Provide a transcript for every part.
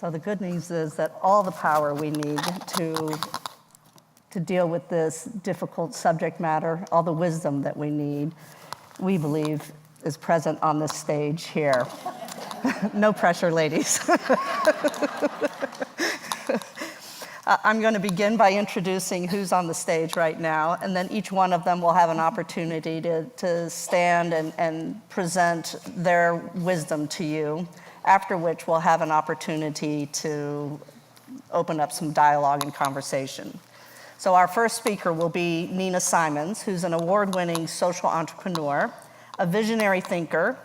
So the good news is that all the power we need to deal with this difficult subject matter, all the wisdom that we need, we believe is present on this stage here. No pressure, ladies. I'm going to begin by introducing who's on the stage right now, and then each one of them will have an opportunity to stand and present their wisdom to you, after which we'll have an opportunity to open up some dialogue and conversation. So our first speaker will be Nina Simons, who's an award-winning social entrepreneur, a visionary thinker,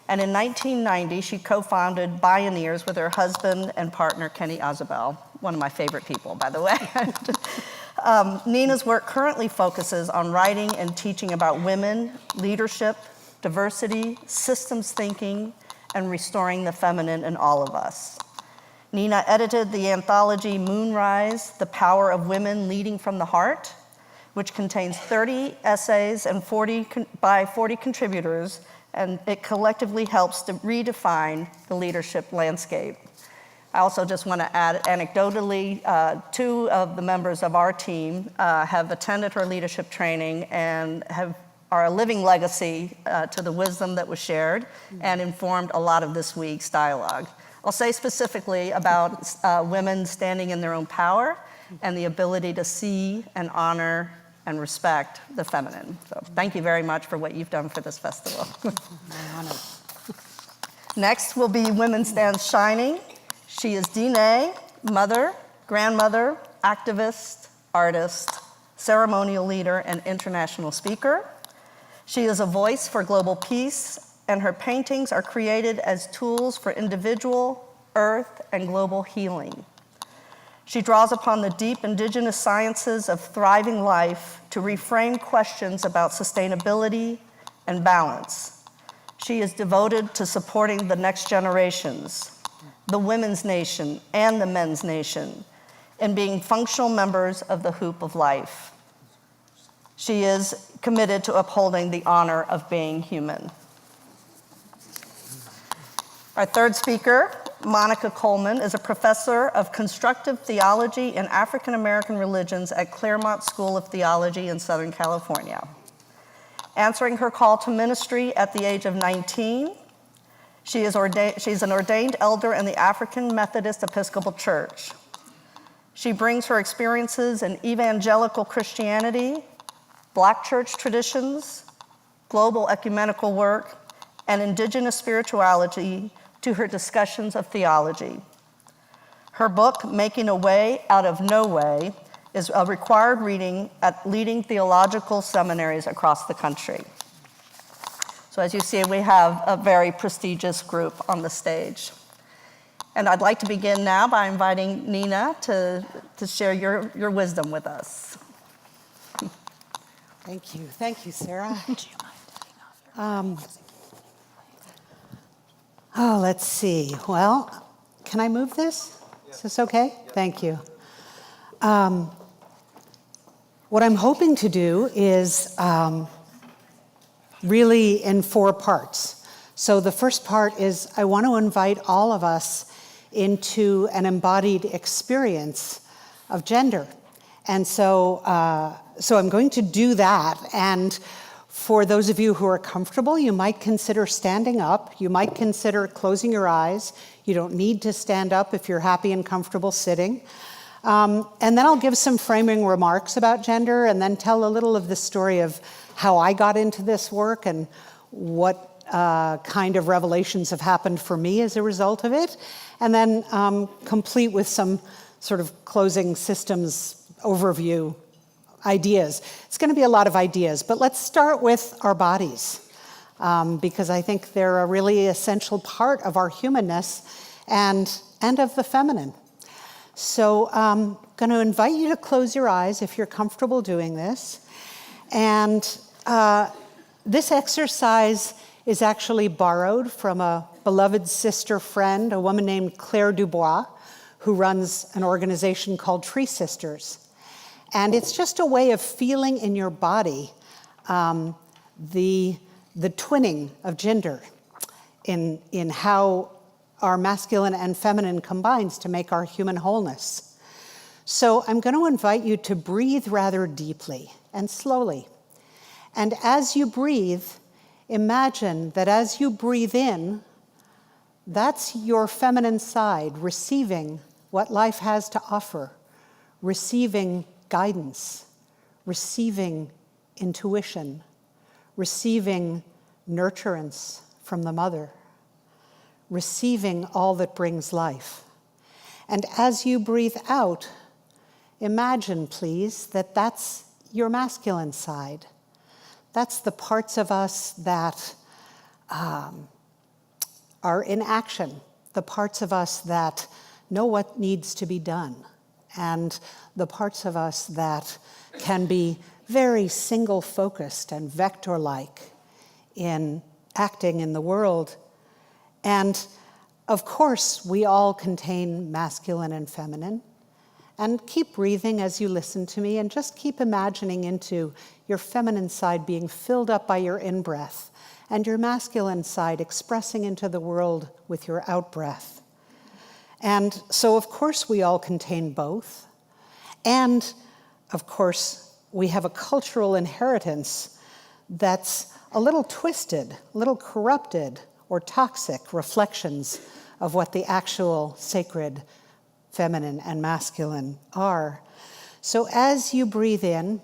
and in 1990, she co-founded Bioneers with her husband and partner, Kenny Azabel, one of my favorite people, by the way. Nina's work currently focuses on writing and teaching about women, leadership, diversity, systems thinking, and restoring the feminine in all of us. Nina edited the anthology Moonrise, The Power of Women Leading from the Heart, which contains 30 essays and 40 contributors, and it collectively helps to redefine the leadership landscape. I also just want to add, anecdotally, 2 of the members of our team have attended her leadership training and are a living legacy to the wisdom that was shared and informed a lot of this week's dialogue. I'll say specifically about women standing in their own power and the ability to see and honor and respect the feminine. So thank you very much for what you've done for this festival. Next will be Women Stand Shining. She is Dine, mother, grandmother, activist, artist, ceremonial leader, and international speaker. She is a voice for global peace, and her paintings are created as tools for individual, earth, and global healing. She draws upon the deep indigenous sciences of thriving life to reframe questions about sustainability and balance. She is devoted to supporting the next generations, the women's nation and the men's nation, in being functional members of the hoop of life. She is committed to upholding the honor of being human. Our third speaker, Monica Coleman, is a professor of constructive theology and African American religions at Claremont School of Theology in Southern California. Answering her call to ministry at the age of 19, she's an ordained elder in the African Methodist Episcopal Church. She brings her experiences in evangelical Christianity, Black church traditions, global ecumenical work, and indigenous spirituality to her discussions of theology. Her book, Making a Way Out of No Way, is a required reading at leading theological seminaries across the country. So as you see, we have a very prestigious group on the stage. And I'd like to begin now by inviting Nina to share your wisdom with us. Thank you, Sarah. Let's see. Well, can I move this? Is this okay? Thank you. What I'm hoping to do is really in 4 parts. So the first part is I want to invite all of us into an embodied experience of gender. And so I'm going to do that. And for those of you who are comfortable, you might consider standing up. You might consider closing your eyes. You don't need to stand up if you're happy and comfortable sitting. And then I'll give some framing remarks about gender and then tell a little of the story of how I got into this work and what kind of revelations have happened for me as a result of it. And then complete with some sort of closing systems overview ideas. It's going to be a lot of ideas, but let's start with our bodies because I think they're a really essential part of our humanness and of the feminine. So I'm going to invite you to close your eyes if you're comfortable doing this. And this exercise is actually borrowed from a beloved sister friend, a woman named Claire Dubois, who runs an organization called Tree Sisters. And it's just a way of feeling in your body the twinning of gender in how our masculine and feminine combines to make our human wholeness. So I'm going to invite you to breathe rather deeply and slowly. And as you breathe, imagine that as you breathe in, that's your feminine side receiving what life has to offer, receiving guidance, receiving intuition, receiving nurturance from the mother, receiving all that brings life. And as you breathe out, imagine, please, that that's your masculine side. That's the parts of us that are in action, the parts of us that know what needs to be done, and the parts of us that can be very single-focused and vector-like in acting in the world. And of course, we all contain masculine and feminine. And keep breathing as you listen to me, and just keep imagining into your feminine side being filled up by your in-breath, and your masculine side expressing into the world with your out-breath. And so, of course, we all contain both. And, of course, we have a cultural inheritance that's a little twisted, a little corrupted, or toxic reflections of what the actual sacred feminine and masculine are. So as you breathe in,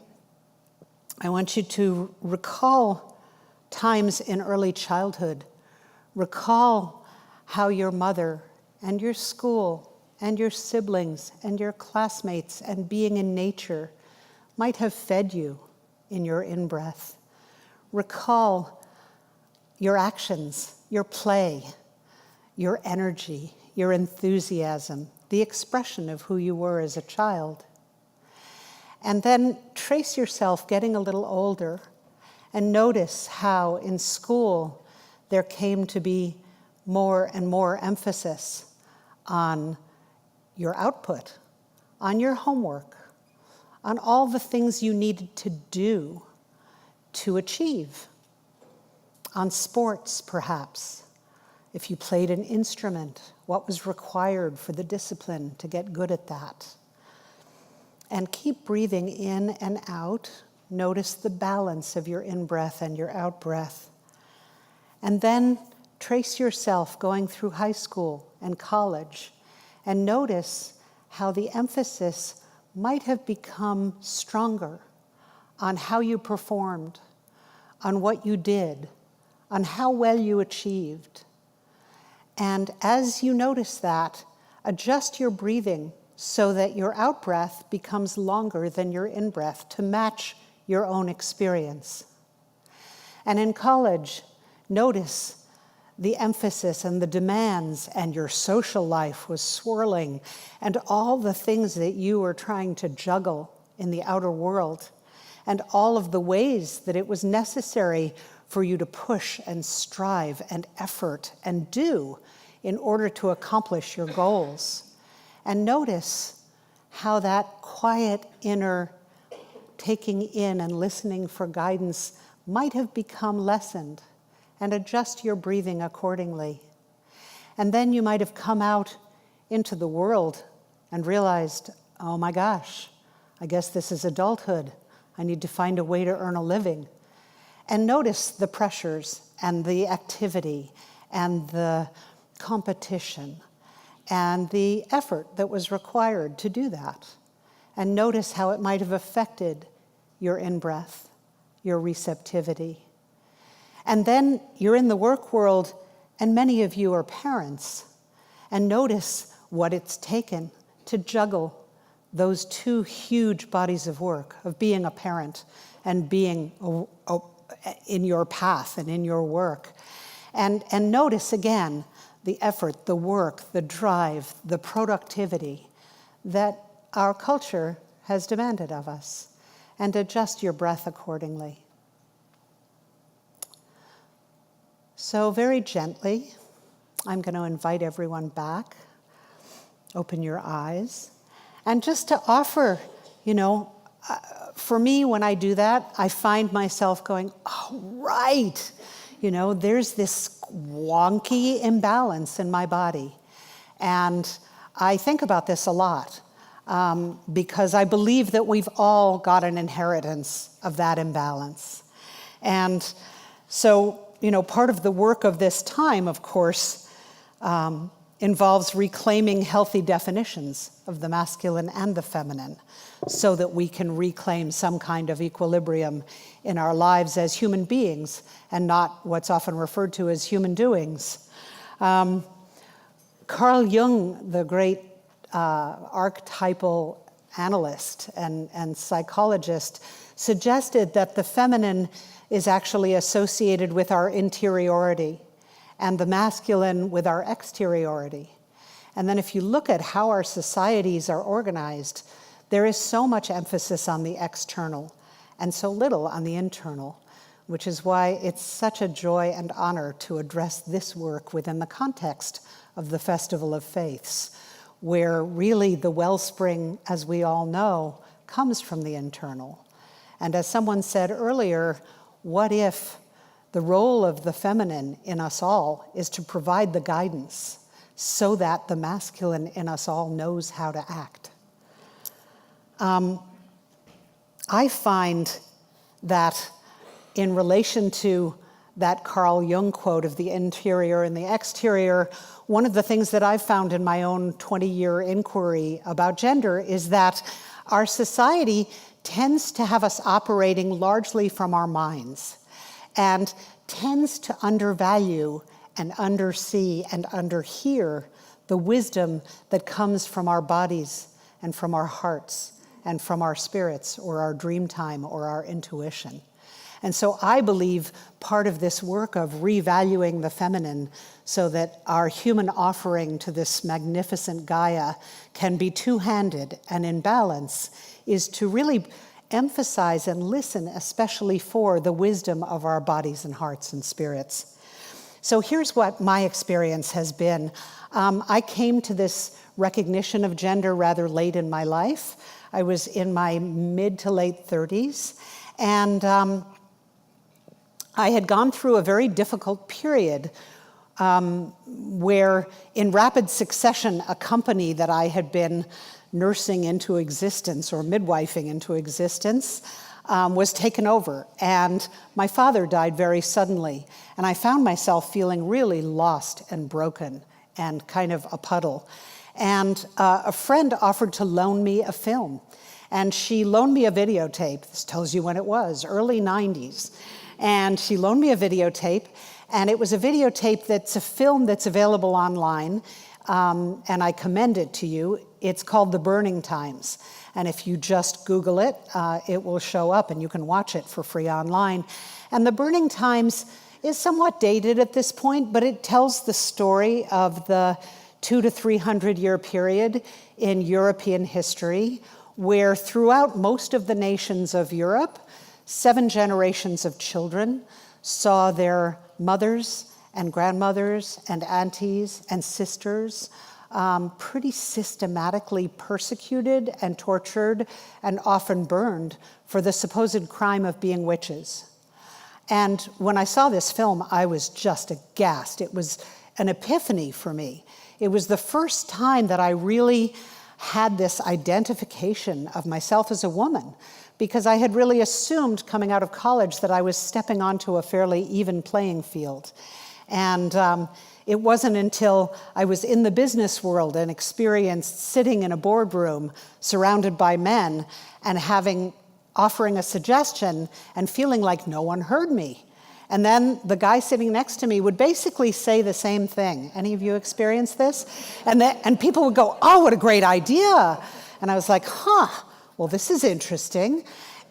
I want you to recall times in early childhood. Recall how your mother and your school and your siblings and your classmates and being in nature might have fed you in your in-breath. Recall your actions, your play, your energy, your enthusiasm, the expression of who you were as a child. And then trace yourself getting a little older and notice how in school there came to be more and more emphasis on your output, on your homework, on all the things you needed to do to achieve, on sports perhaps. If you played an instrument, what was required for the discipline to get good at that? And keep breathing in and out. Notice the balance of your in-breath and your out-breath. And then trace yourself going through high school and college, and notice how the emphasis might have become stronger on how you performed, on what you did, on how well you achieved. And as you notice that, adjust your breathing so that your out-breath becomes longer than your in-breath to match your own experience. And in college, notice the emphasis and the demands, and your social life was swirling, and all the things that you were trying to juggle in the outer world, and all of the ways that it was necessary for you to push and strive and effort and do in order to accomplish your goals. And notice how that quiet inner taking in and listening for guidance might have become lessened, and adjust your breathing accordingly. And then you might have come out into the world and realized, oh my gosh, I guess this is adulthood. I need to find a way to earn a living. And notice the pressures and the activity and the competition and the effort that was required to do that. And notice how it might have affected your in-breath, your receptivity. And then you're in the work world, and many of you are parents. And notice what it's taken to juggle those two huge bodies of work of being a parent and being in your path and in your work. And notice again the effort, the work, the drive, the productivity that our culture has demanded of us, and adjust your breath accordingly. So very gently, I'm going to invite everyone back. Open your eyes. And just to offer, for me, when I do that, I find myself going, oh, right. there's this wonky imbalance in my body. And I think about this a lot because I believe that we've all got an inheritance of that imbalance. And so, part of the work of this time, of course, involves reclaiming healthy definitions of the masculine and the feminine so that we can reclaim some kind of equilibrium in our lives as human beings and not what's often referred to as human doings. Carl Jung, the great archetypal analyst and psychologist, suggested that the feminine is actually associated with our interiority and the masculine with our exteriority. And then if you look at how our societies are organized, there is so much emphasis on the external and so little on the internal, which is why it's such a joy and honor to address this work within the context of the Festival of Faiths, where really the wellspring, as we all know, comes from the internal. And as someone said earlier, what if the role of the feminine in us all is to provide the guidance so that the masculine in us all knows how to act? I find that in relation to that Carl Jung quote of the interior and the exterior, one of the things that I've found in my own 20-year inquiry about gender is that our society tends to have us operating largely from our minds and tends to undervalue and undersee and underhear the wisdom that comes from our bodies and from our hearts and from our spirits or our dream time or our intuition. And so I believe part of this work of revaluing the feminine so that our human offering to this magnificent Gaia can be two-handed and in balance is to really emphasize and listen especially for the wisdom of our bodies and hearts and spirits. So here's what my experience has been. I came to this recognition of gender rather late in my life. I was in my mid to late 30s, and I had gone through a very difficult period where in rapid succession, a company that I had been nursing into existence or midwifing into existence was taken over. And my father died very suddenly. And I found myself feeling really lost and broken and kind of a puddle. And a friend offered to loan me a film. And she loaned me a videotape. This tells you when it was, early 90s. And she loaned me a videotape. And it was a videotape that's a film that's available online. And I commend it to you. It's called The Burning Times. And if you just Google it, it will show up and you can watch it for free online. And The Burning Times is somewhat dated at this point, but it tells the story of the 200 to 300 year period in European history, where throughout most of the nations of Europe, 7 generations of children saw their mothers and grandmothers and aunties and sisters pretty systematically persecuted and tortured and often burned for the supposed crime of being witches. And when I saw this film, I was just aghast. It was an epiphany for me. It was the first time that I really had this identification of myself as a woman, because I had really assumed coming out of college that I was stepping onto a fairly even playing field. And it wasn't until I was in the business world and experienced sitting in a boardroom surrounded by men and offering a suggestion and feeling like no one heard me. And then the guy sitting next to me would basically say the same thing. Any of you experienced this? And people would go, "Oh, what a great idea." And I was like, well, this is interesting.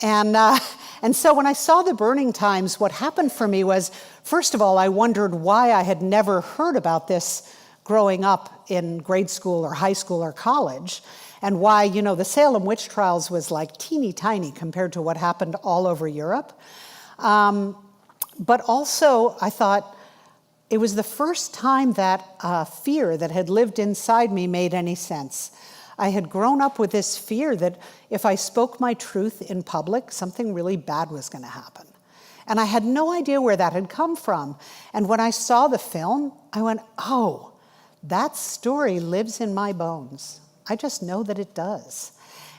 And so when I saw The Burning Times, what happened for me was, first of all, I wondered why I had never heard about this growing up in grade school or high school or college, and why, the Salem witch trials was like teeny tiny compared to what happened all over Europe. But also, I thought it was the first time that fear that had lived inside me made any sense. I had grown up with this fear that if I spoke my truth in public, something really bad was going to happen. And I had no idea where that had come from. And when I saw the film, I went, oh, that story lives in my bones. I just know that it does.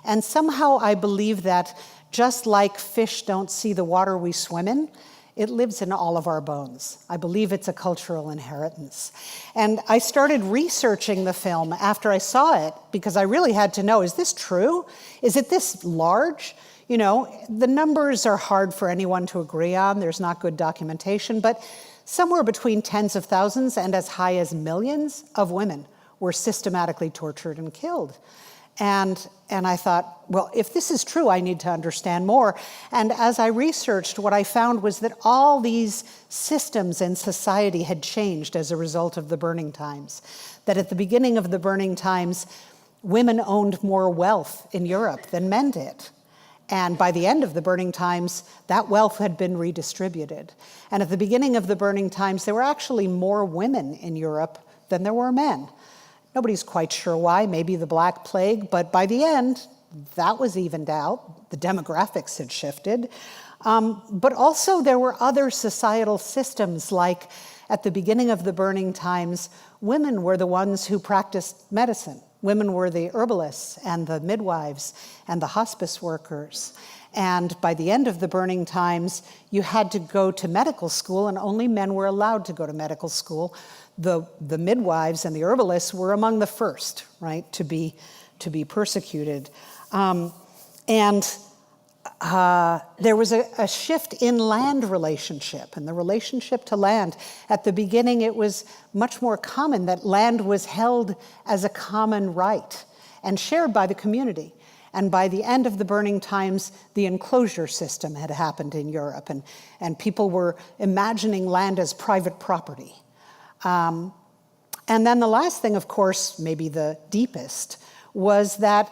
And somehow I believe that just like fish don't see the water we swim in, it lives in all of our bones. I believe it's a cultural inheritance. And I started researching the film after I saw it because I really had to know, is this true? Is it this large? You know, the numbers are hard for anyone to agree on. There's not good documentation, but somewhere between tens of thousands and as high as millions of women were systematically tortured and killed. And I thought, well, if this is true, I need to understand more. And as I researched, what I found was that all these systems in society had changed as a result of the burning times. That at the beginning of the burning times, women owned more wealth in Europe than men did. And by the end of the burning times, that wealth had been redistributed. And at the beginning of the burning times, there were actually more women in Europe than there were men. Nobody's quite sure why, maybe the Black Plague, but by the end, that was evened out. The demographics had shifted. But also there were other societal systems, like at the beginning of the burning times, women were the ones who practiced medicine. Women were the herbalists and the midwives and the hospice workers. And by the end of the burning times, you had to go to medical school, and only men were allowed to go to medical school. The midwives and the herbalists were among the first, right, to be persecuted. There was a shift in land relationship and the relationship to land. At the beginning, it was much more common that land was held as a common right and shared by the community. And by the end of the burning times, the enclosure system had happened in Europe, and people were imagining land as private property. And then the last thing, of course, maybe the deepest, was that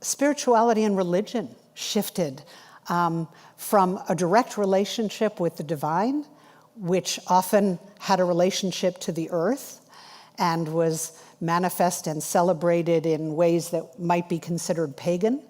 spirituality and religion shifted from a direct relationship with the divine, which often had a relationship to the earth and was manifest and celebrated in ways that might be considered pagan,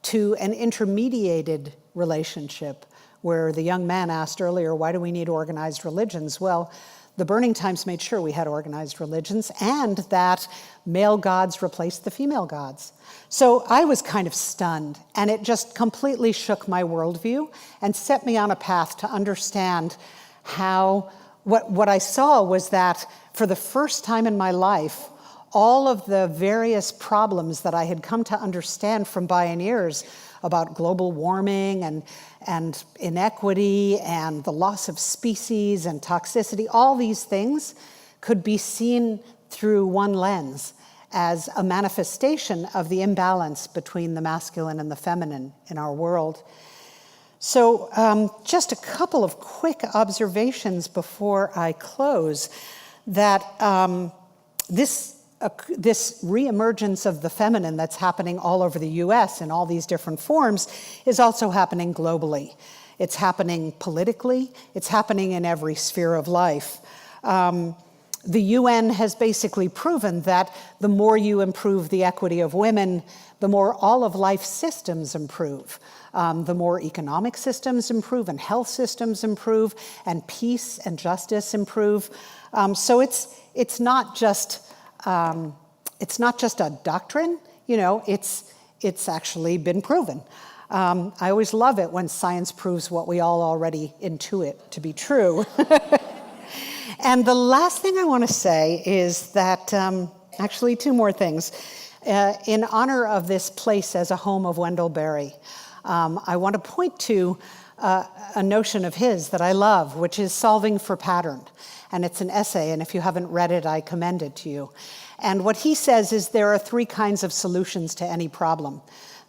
to an intermediated relationship where the young man asked earlier, why do we need organized religions? Well, the burning times made sure we had organized religions and that male gods replaced the female gods. So I was kind of stunned, and it just completely shook my worldview and set me on a path to understand how, what I saw was that for the first time in my life, all of the various problems that I had come to understand from pioneers about global warming and inequity and the loss of species and toxicity, all these things could be seen through one lens as a manifestation of the imbalance between the masculine and the feminine in our world. So just a couple of quick observations before I close, that this reemergence of the feminine that's happening all over the US in all these different forms is also happening globally. It's happening politically, it's happening in every sphere of life. The UN has basically proven that the more you improve the equity of women, the more all of life's systems improve. The more economic systems improve and health systems improve and peace and justice improve. So it's not just a doctrine, you know, it's actually been proven. I always love it when science proves what we all already intuit to be true. And the last thing I want to say is that, actually two more things. In honor of this place as a home of Wendell Berry, I want to point to a notion of his that I love, which is solving for pattern. And it's an essay, and if you haven't read it, I commend it to you. And what he says is there are three kinds of solutions to any problem.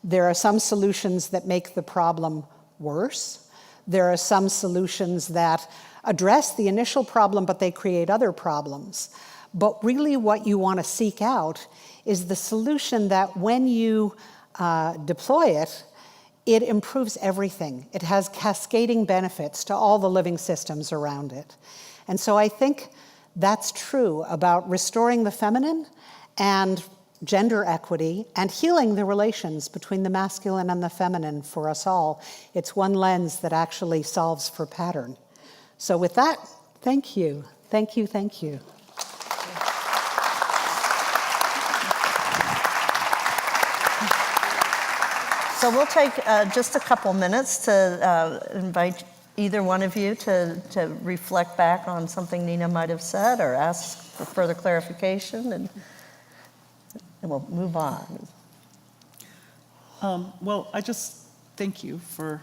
There are some solutions that make the problem worse. There are some solutions that address the initial problem, but they create other problems. But really what you want to seek out is the solution that when you deploy it, it improves everything. It has cascading benefits to all the living systems around it. And so I think that's true about restoring the feminine and gender equity, and healing the relations between the masculine and the feminine for us all. It's one lens that actually solves for pattern. So with that, thank you. Thank you, thank you. So we'll take just a couple minutes to invite either one of you to reflect back on something Nina might have said or ask for further clarification, and we'll move on. Well, I just thank you for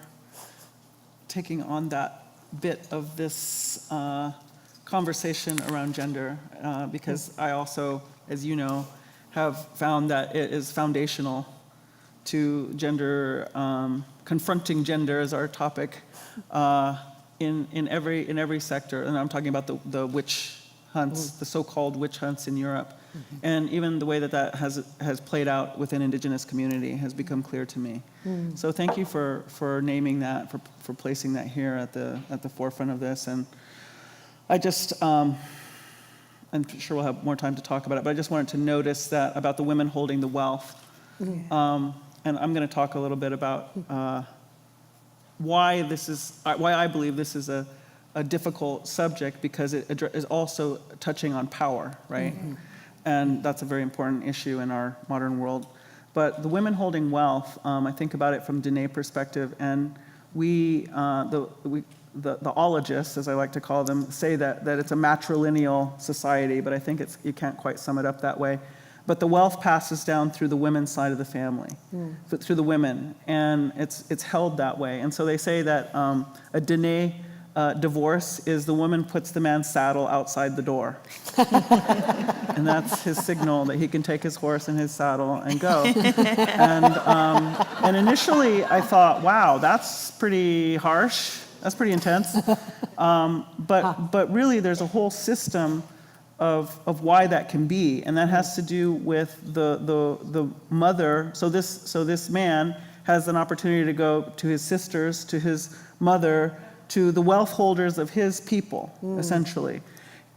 taking on that bit of this conversation around gender, because I also, as you know, have found that it is foundational to gender, confronting gender as our topic in every sector. And I'm talking about the witch hunts, the so-called witch hunts in Europe. And even the way that has played out within indigenous community has become clear to me. So thank you for naming that, for placing that here at the forefront of this. And I just, I'm sure we'll have more time to talk about it, but I just wanted to notice that about the women holding the wealth. And I'm going to talk a little bit about why I believe this is a difficult subject, because it is also touching on power, right? And that's a very important issue in our modern world. But the women holding wealth, I think about it from Dene perspective, and the ologists, as I like to call them, say that it's a matrilineal society, but I think you can't quite sum it up that way. But the wealth passes down through the women's side of the family, through the women, and it's held that way. And so they say that a Dene divorce is the woman puts the man's saddle outside the door. And that's his signal that he can take his horse and his saddle and go. And initially I thought, wow, that's pretty harsh. That's pretty intense. But really there's a whole system of why that can be, and that has to do with the mother. So this man has an opportunity to go to his sisters, to his mother, to the wealth holders of his people, essentially.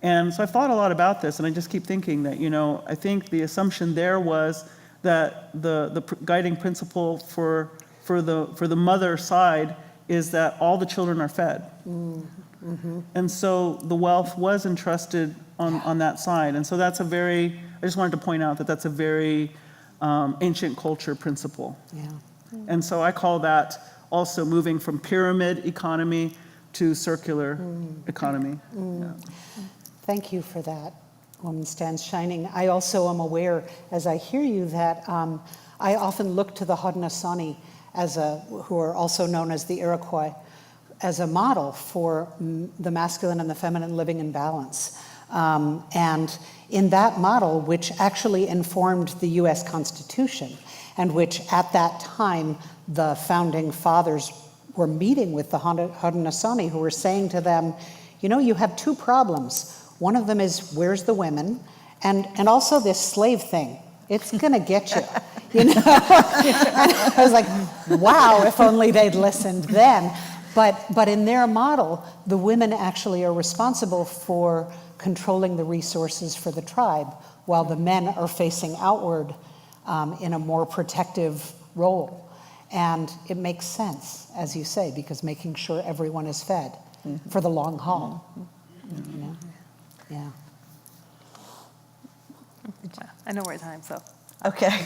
And so I thought a lot about this, and I just keep thinking that, I think the assumption there was that the guiding principle for the mother side is that all the children are fed. And so the wealth was entrusted on that side. And so I just wanted to point out that that's a very ancient culture principle. Yeah. And so I call that also moving from pyramid economy to circular economy. Yeah. Thank you for that, Woman Stands Shining. I also am aware, as I hear you, that I often look to the Haudenosaunee who are also known as the Iroquois, as a model for the masculine and the feminine living in balance. And in that model, which actually informed the US Constitution, and which at that time the founding fathers were meeting with the Haudenosaunee, who were saying to them, you have two problems. One of them is, where's the women? And also this slave thing. It's gonna get you. I was like, wow, if only they'd listened then. But in their model, the women actually are responsible for controlling the resources for the tribe, while the men are facing outward in a more protective role. And it makes sense, as you say, because making sure everyone is fed for the long haul. Yeah. I know we're at time, so. Okay.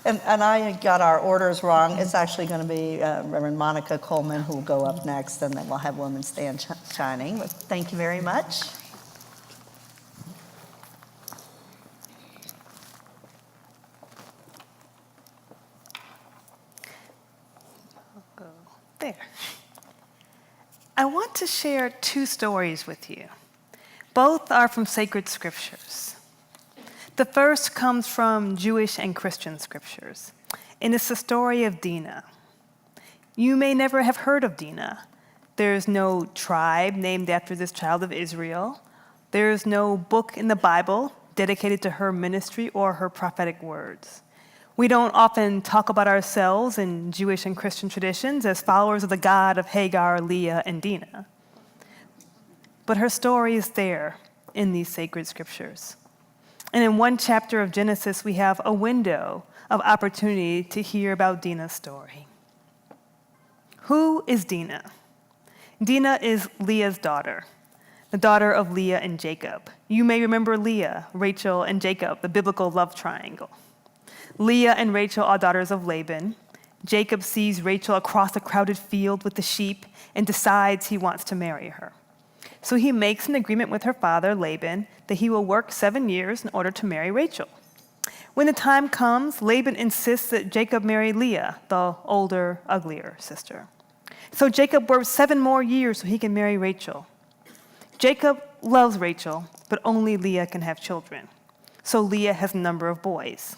And I got our orders wrong. It's actually going to be Reverend Monica Coleman who will go up next, and then we'll have Women Stand Shining. But thank you very much. There. I want to share two stories with you. Both are from sacred scriptures. The first comes from Jewish and Christian scriptures, and it's the story of Dinah. You may never have heard of Dinah. There's no tribe named after this child of Israel. There's no book in the Bible dedicated to her ministry or her prophetic words. We don't often talk about ourselves in Jewish and Christian traditions as followers of the God of Hagar, Leah, and Dinah. But her story is there in these sacred scriptures. And in one chapter of Genesis, we have a window of opportunity to hear about Dinah's story. Who is Dinah? Dinah is Leah's daughter, the daughter of Leah and Jacob. You may remember Leah, Rachel, and Jacob, the biblical love triangle. Leah and Rachel are daughters of Laban. Jacob sees Rachel across a crowded field with the sheep and decides he wants to marry her. So he makes an agreement with her father, Laban, that he will work 7 years in order to marry Rachel. When the time comes, Laban insists that Jacob marry Leah, the older, uglier sister. So Jacob works 7 more years so he can marry Rachel. Jacob loves Rachel, but only Leah can have children. So Leah has a number of boys.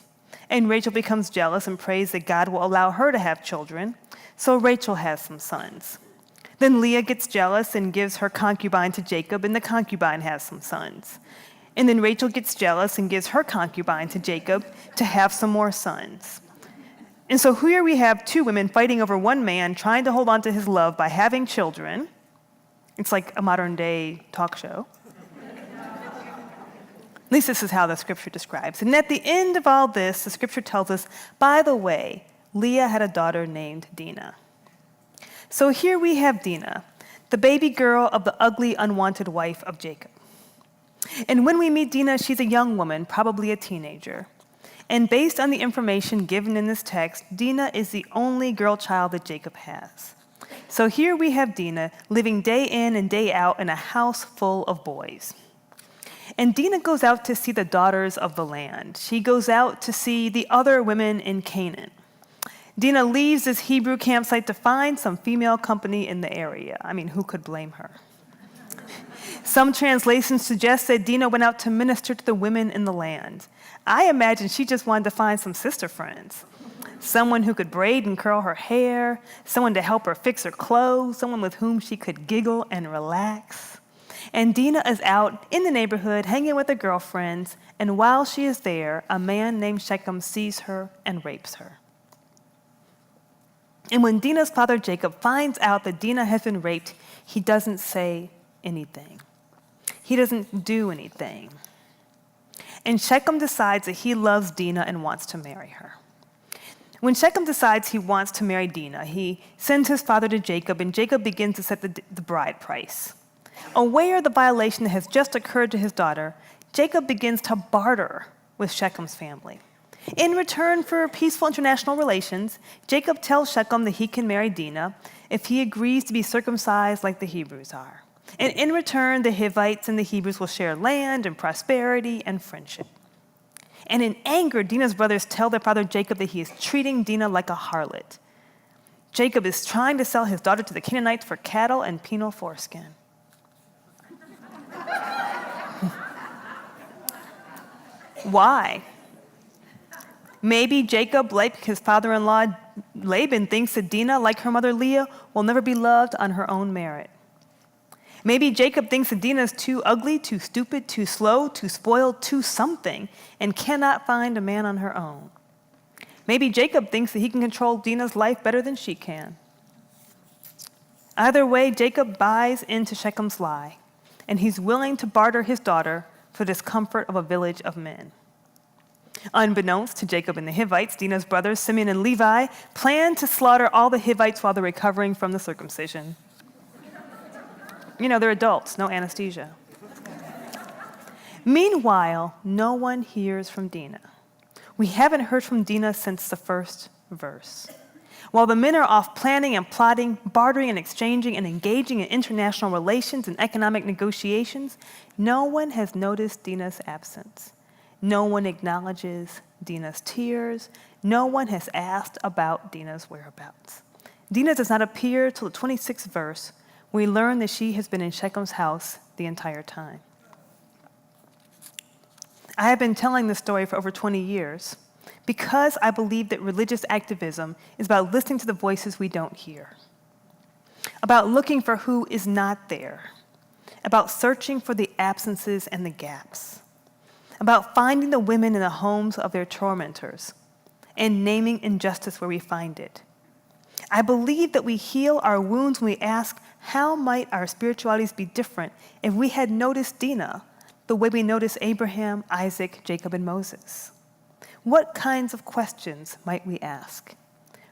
And Rachel becomes jealous and prays that God will allow her to have children. So Rachel has some sons. Then Leah gets jealous and gives her concubine to Jacob, and the concubine has some sons. And then Rachel gets jealous and gives her concubine to Jacob to have some more sons. And so here we have 2 women fighting over one man, trying to hold on to his love by having children. It's like a modern day talk show. At least this is how the scripture describes. And at the end of all this, the scripture tells us, by the way, Leah had a daughter named Dinah. So here we have Dinah, the baby girl of the ugly, unwanted wife of Jacob. And when we meet Dinah, she's a young woman, probably a teenager. And based on the information given in this text, Dinah is the only girl child that Jacob has. So here we have Dinah living day in and day out in a house full of boys. And Dinah goes out to see the daughters of the land. She goes out to see the other women in Canaan. Dinah leaves this Hebrew campsite to find some female company in the area. I mean, who could blame her? Some translations suggest that Dinah went out to minister to the women in the land. I imagine she just wanted to find some sister friends. Someone who could braid and curl her hair, someone to help her fix her clothes, someone with whom she could giggle and relax. And Dinah is out in the neighborhood hanging with her girlfriends, and while she is there, a man named Shechem sees her and rapes her. And when Dinah's father Jacob finds out that Dinah has been raped, he doesn't say anything. He doesn't do anything. And Shechem decides that he loves Dinah and wants to marry her. When Shechem decides he wants to marry Dinah, he sends his father to Jacob, and Jacob begins to set the bride price. Aware of the violation that has just occurred to his daughter, Jacob begins to barter with Shechem's family. In return for peaceful international relations, Jacob tells Shechem that he can marry Dinah if he agrees to be circumcised like the Hebrews are. And in return, the Hivites and the Hebrews will share land and prosperity and friendship. And in anger, Dinah's brothers tell their father Jacob that he is treating Dinah like a harlot. Jacob is trying to sell his daughter to the Canaanites for cattle and penal foreskin. Why? Maybe Jacob, like his father-in-law Laban, thinks that Dinah, like her mother Leah, will never be loved on her own merit. Maybe Jacob thinks that Dinah is too ugly, too stupid, too slow, too spoiled, too something, and cannot find a man on her own. Maybe Jacob thinks that he can control Dinah's life better than she can. Either way, Jacob buys into Shechem's lie, and he's willing to barter his daughter for the discomfort of a village of men. Unbeknownst to Jacob and the Hivites, Dinah's brothers, Simeon and Levi, plan to slaughter all the Hivites while they're recovering from the circumcision. You know, they're adults, no anesthesia. Meanwhile, no one hears from Dinah. We haven't heard from Dinah since the first verse. While the men are off planning and plotting, bartering and exchanging and engaging in international relations and economic negotiations, no one has noticed Dinah's absence. No one acknowledges Dinah's tears. No one has asked about Dinah's whereabouts. Dinah does not appear till the 26th verse. We learn that she has been in Shechem's house the entire time. I have been telling this story for over 20 years because I believe that religious activism is about listening to the voices we don't hear, about looking for who is not there, about searching for the absences and the gaps, about finding the women in the homes of their tormentors and naming injustice where we find it. I believe that we heal our wounds when we ask, how might our spiritualities be different if we had noticed Dinah the way we notice Abraham, Isaac, Jacob, and Moses? What kinds of questions might we ask?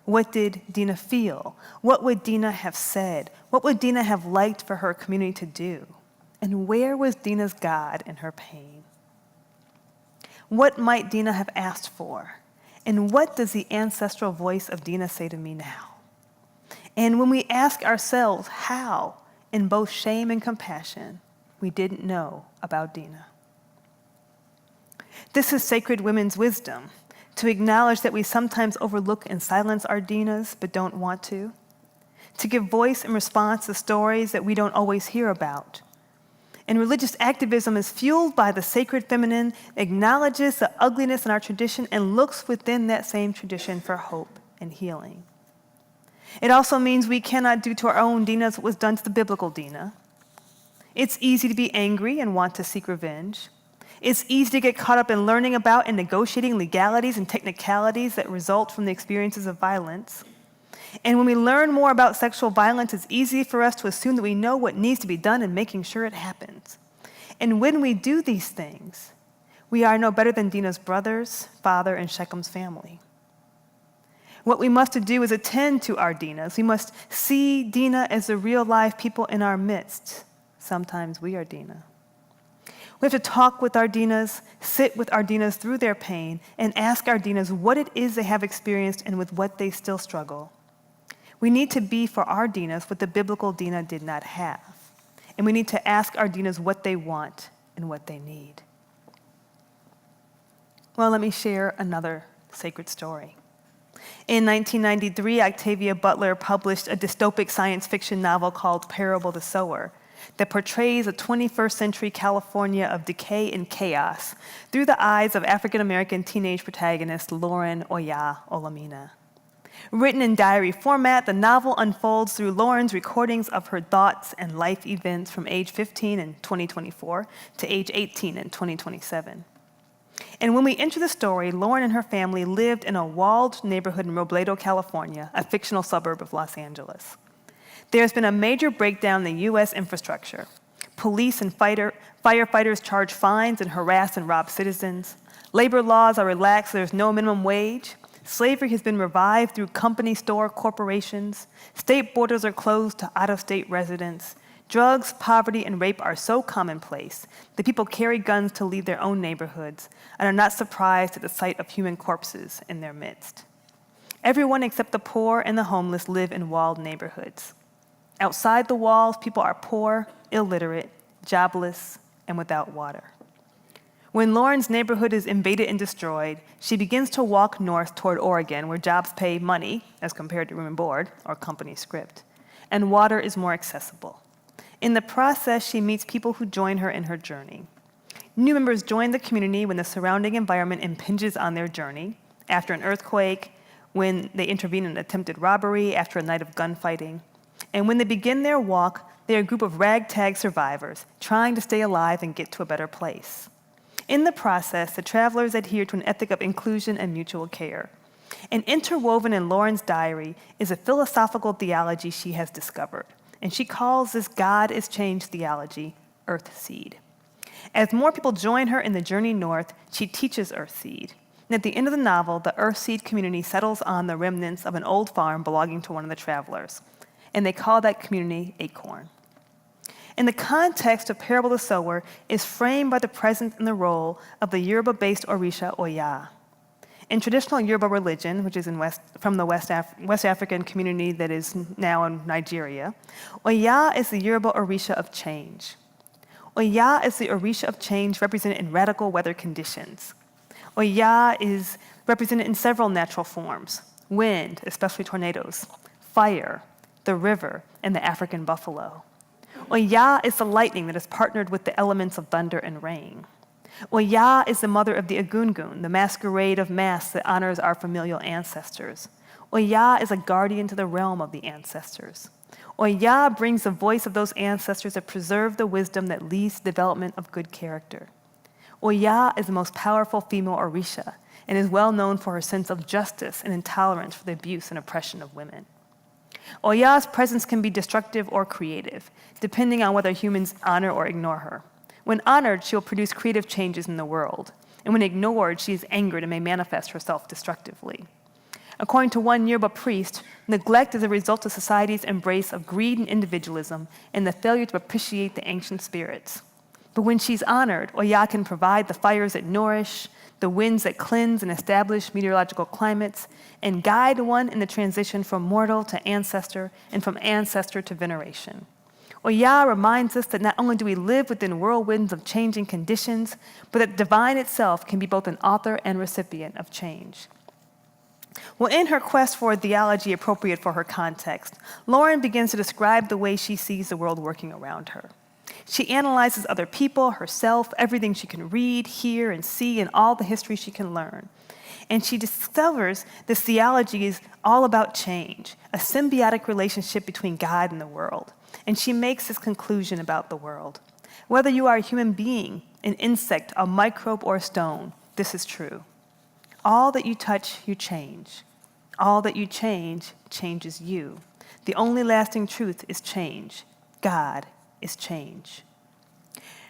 What did Dina feel? What would Dina have said? What would Dina have liked for her community to do? And where was Dina's God in her pain? What might Dina have asked for? And what does the ancestral voice of Dina say to me now? And when we ask ourselves how, in both shame and compassion, we didn't know about Dina. This is sacred women's wisdom, to acknowledge that we sometimes overlook and silence our Dinas but don't want to give voice and response to stories that we don't always hear about. And religious activism is fueled by the sacred feminine, acknowledges the ugliness in our tradition, and looks within that same tradition for hope and healing. It also means we cannot do to our own Dinas what was done to the biblical Dina. It's easy to be angry and want to seek revenge. It's easy to get caught up in learning about and negotiating legalities and technicalities that result from the experiences of violence. And when we learn more about sexual violence, it's easy for us to assume that we know what needs to be done in making sure it happens. And when we do these things, we are no better than Dina's brothers, father, and Shechem's family. What we must do is attend to our Dinas. We must see Dina as the real live people in our midst. Sometimes we are Dina. We have to talk with our Dinas, sit with our Dinas through their pain, and ask our Dinas what it is they have experienced and with what they still struggle. We need to be for our Dinas what the biblical Dina did not have. And we need to ask our Dinas what they want and what they need. Well, let me share another sacred story. In 1993, Octavia Butler published a dystopic science fiction novel called Parable the Sower that portrays a 21st century California of decay and chaos through the eyes of African-American teenage protagonist Lauren Oya Olamina. Written in diary format, the novel unfolds through Lauren's recordings of her thoughts and life events from age 15 in 2024 to age 18 in 2027. And when we enter the story, Lauren and her family lived in a walled neighborhood in Robledo, California, a fictional suburb of Los Angeles. There's been a major breakdown in the U.S. infrastructure. Police and firefighters charge fines and harass and rob citizens. Labor laws are relaxed, so there's no minimum wage. Slavery has been revived through company store corporations. State borders are closed to out-of-state residents. Drugs, poverty, and rape are so commonplace that people carry guns to leave their own neighborhoods and are not surprised at the sight of human corpses in their midst. Everyone except the poor and the homeless live in walled neighborhoods. Outside the walls, people are poor, illiterate, jobless, and without water. When Lauren's neighborhood is invaded and destroyed, she begins to walk north toward Oregon, where jobs pay money, as compared to room and board, or company script, and water is more accessible. In the process, she meets people who join her in her journey. New members join the community when the surrounding environment impinges on their journey, after an earthquake, when they intervene in an attempted robbery, after a night of gunfighting. And when they begin their walk, they're a group of ragtag survivors trying to stay alive and get to a better place. In the process, the travelers adhere to an ethic of inclusion and mutual care. And interwoven in Lauren's diary is a philosophical theology she has discovered. And she calls this God is Change theology Earth Seed. As more people join her in the journey north, she teaches Earth Seed. And at the end of the novel, the Earth Seed community settles on the remnants of an old farm belonging to one of the travelers. And they call that community Acorn. In the context of Parable the Sower is framed by the presence and the role of the Yoruba-based Orisha Oya. In traditional Yoruba religion, which is from the West African community that is now in Nigeria, Oya is the Yoruba Orisha of change. Oya is the Orisha of change represented in radical weather conditions. Oya is represented in several natural forms: wind, especially tornadoes, fire, the river, and the African buffalo. Oya is the lightning that is partnered with the elements of thunder and rain. Oya is the mother of the Egungun, the masquerade of masks that honors our familial ancestors. Oya is a guardian to the realm of the ancestors. Oya brings the voice of those ancestors that preserve the wisdom that leads to the development of good character. Oya is the most powerful female Orisha and is well known for her sense of justice and intolerance for the abuse and oppression of women. Oya's presence can be destructive or creative, depending on whether humans honor or ignore her. When honored, she will produce creative changes in the world. And when ignored, she is angered and may manifest herself destructively. According to one Yoruba priest, neglect is a result of society's embrace of greed and individualism and the failure to appreciate the ancient spirits. But when she's honored, Oya can provide the fires that nourish, the winds that cleanse and establish meteorological climates, and guide one in the transition from mortal to ancestor and from ancestor to veneration. Oya reminds us that not only do we live within whirlwinds of changing conditions, but that divine itself can be both an author and recipient of change. Well, in her quest for a theology appropriate for her context, Lauren begins to describe the way she sees the world working around her. She analyzes other people, herself, everything she can read, hear, and see, and all the history she can learn. And she discovers this theology is all about change, a symbiotic relationship between God and the world. And she makes this conclusion about the world. Whether you are a human being, an insect, a microbe, or a stone, this is true. All that you touch, you change. All that you change, changes you. The only lasting truth is change. God is change.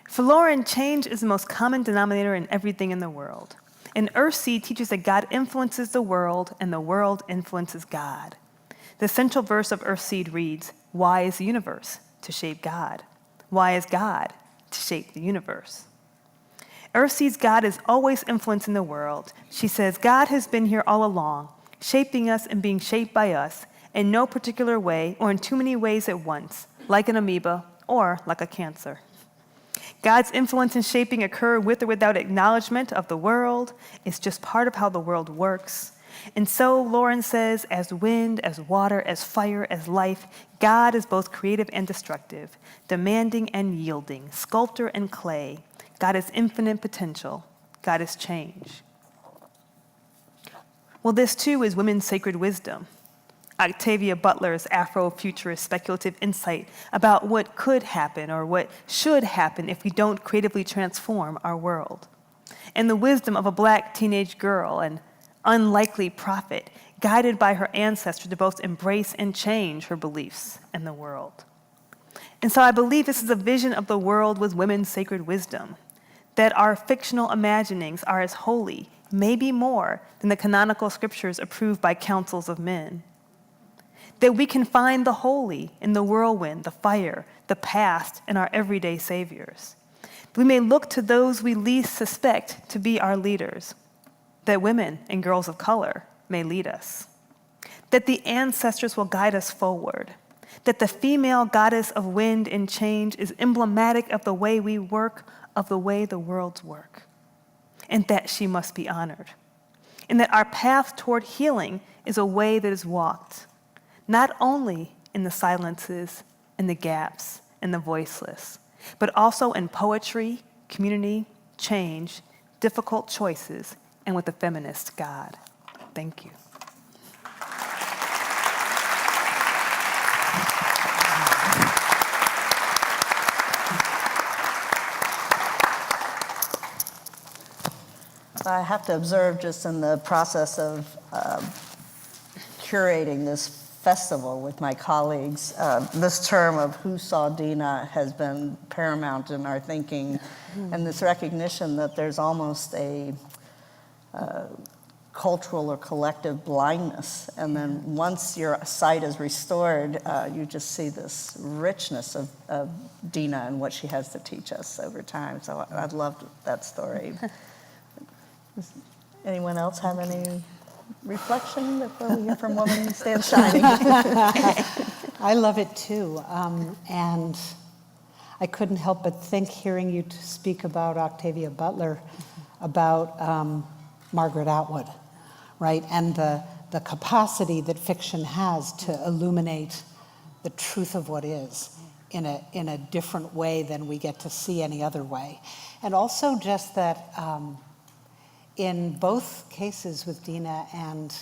For Lauren, change is the most common denominator in everything in the world. And Earthseed teaches that God influences the world and the world influences God. The central verse of Earthseed reads, "Why is the universe? To shape God. Why is God? To shape the universe." Earthseed's God is always influencing the world. She says, God has been here all along, shaping us and being shaped by us in no particular way or in too many ways at once, like an amoeba or like a cancer. God's influence and shaping occur with or without acknowledgement of the world. It's just part of how the world works. And so, Lauren says, as wind, as water, as fire, as life, God is both creative and destructive, demanding and yielding, sculptor and clay. God is infinite potential. God is change. Well, this too is women's sacred wisdom. Octavia Butler's Afro-futurist speculative insight about what could happen or what should happen if we don't creatively transform our world. And the wisdom of a Black teenage girl, an unlikely prophet, guided by her ancestor to both embrace and change her beliefs and the world. And so I believe this is a vision of the world with women's sacred wisdom, that our fictional imaginings are as holy, maybe more, than the canonical scriptures approved by councils of men. That we can find the holy in the whirlwind, the fire, the past, and our everyday saviors. We may look to those we least suspect to be our leaders, that women and girls of color may lead us, that the ancestors will guide us forward, that the female goddess of wind and change is emblematic of the way we work, of the way the worlds work, and that she must be honored, and that our path toward healing is a way that is walked, not only in the silences and the gaps and the voiceless, but also in poetry, community, change, difficult choices, and with a feminist God. Thank you. I have to observe, just in the process of curating this festival with my colleagues, this term of who saw Dina has been paramount in our thinking, and this recognition that there's almost a cultural or collective blindness. And then once your sight is restored, you just see this richness of Dina and what she has to teach us over time. So I loved that story. Does anyone else have any reflection before we hear from Woman Who Stands Shining? I love it too. And I couldn't help but think, hearing you speak about Octavia Butler, about Margaret Atwood, right? And the capacity that fiction has to illuminate the truth of what is in a different way than we get to see any other way. And also just that in both cases with Dina and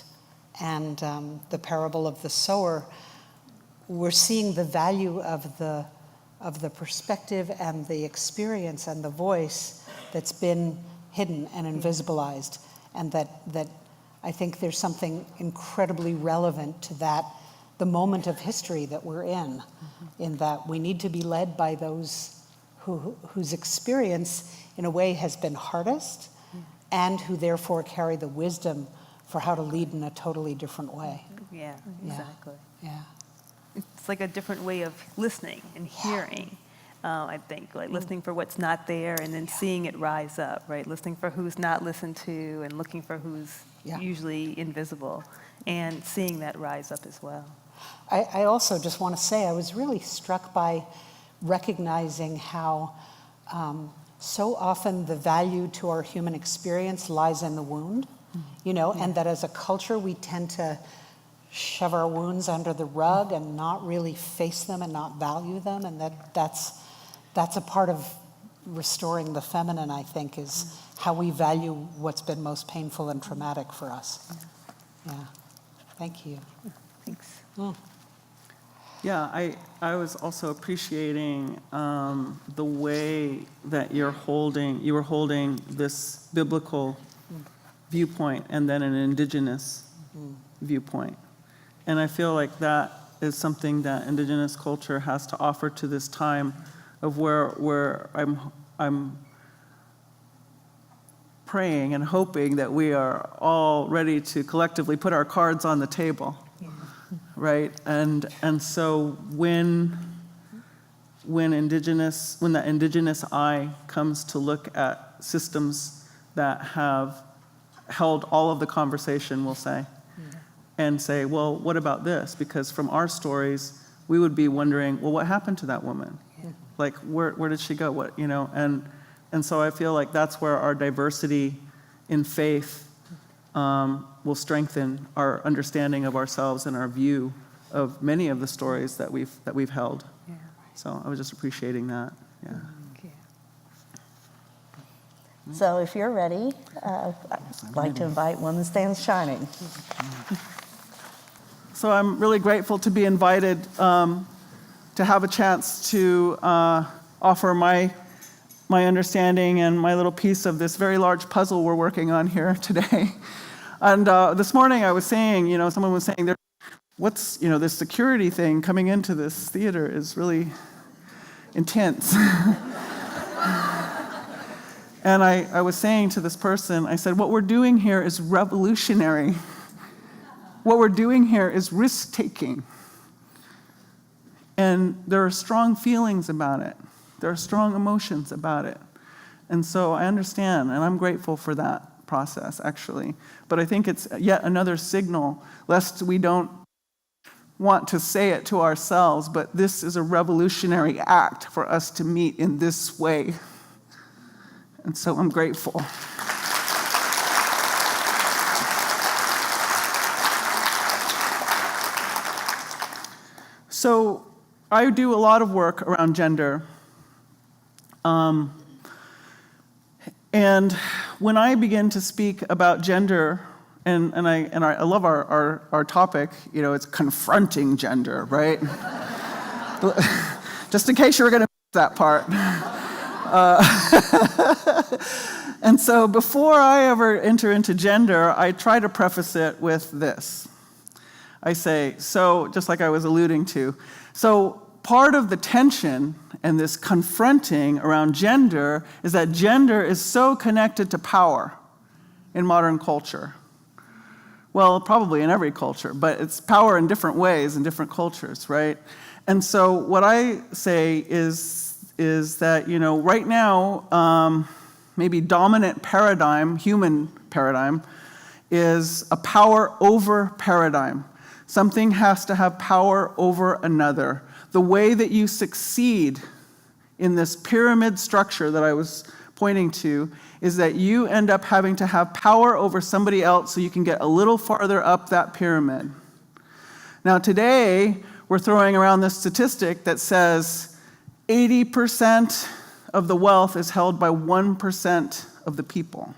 the parable of the sower, we're seeing the value of the perspective and the experience and the voice that's been hidden and invisibilized, and that I think there's something incredibly relevant to that, the moment of history that we're in that we need to be led by those whose experience, in a way, has been hardest, and who therefore carry the wisdom for how to lead in a totally different way. Yeah, Yeah. exactly. Yeah. It's like a different way of listening and hearing, I think, like listening for what's not there and then seeing it rise up, right? Listening for who's not listened to and looking for who's usually invisible and seeing that rise up as well. I also just want to say I was really struck by recognizing how so often the value to our human experience lies in the wound, you know, and that as a culture we tend to shove our wounds under the rug and not really face them and not value them, and that's a part of restoring the feminine, I think, is how we value what's been most painful and traumatic for us. Yeah. Thank you. Thanks. Yeah, I was also appreciating the way that you were holding this biblical viewpoint and then an indigenous viewpoint. And I feel like that is something that indigenous culture has to offer to this time of where I'm praying and hoping that we are all ready to collectively put our cards on the table. Right, and so when that indigenous eye comes to look at systems that have held all of the conversation, we'll say, and say, well, what about this? Because from our stories, we would be wondering, well, what happened to that woman? Like, where did she go? What, you know? And so I feel like that's where our diversity in faith will strengthen our understanding of ourselves and our view of many of the stories that we've held. Yeah. So I was just appreciating that. Yeah. Okay. So if you're ready, I'd like to invite Women Stand Shining. So I'm really grateful to be invited to have a chance to offer my understanding and my little piece of this very large puzzle we're working on here today. And this morning I was saying, you know, someone was saying, this security thing coming into this theater is really intense. And I was saying to this person, I said, what we're doing here is revolutionary. What we're doing here is risk-taking. And there are strong feelings about it. There are strong emotions about it. And so I understand, and I'm grateful for that process, actually. But I think it's yet another signal, lest we don't want to say it to ourselves, but this is a revolutionary act for us to meet in this way. And so I'm grateful. So I do a lot of work around gender. And when I begin to speak about gender, and I love our topic, you know, it's confronting gender, right? Just in case you were going to miss that part. And so before I ever enter into gender, I try to preface it with this. I say, so just like I was alluding to, so part of the tension and this confronting around gender is that gender is so connected to power in modern culture. Well, probably in every culture, but it's power in different ways in different cultures, right? And so what I say is that, you know, right now, maybe dominant paradigm, human paradigm, is a power over paradigm. Something has to have power over another. The way that you succeed in this pyramid structure that I was pointing to is that you end up having to have power over somebody else so you can get a little farther up that pyramid. Now today, we're throwing around this statistic that says 80% of the wealth is held by 1% of the people.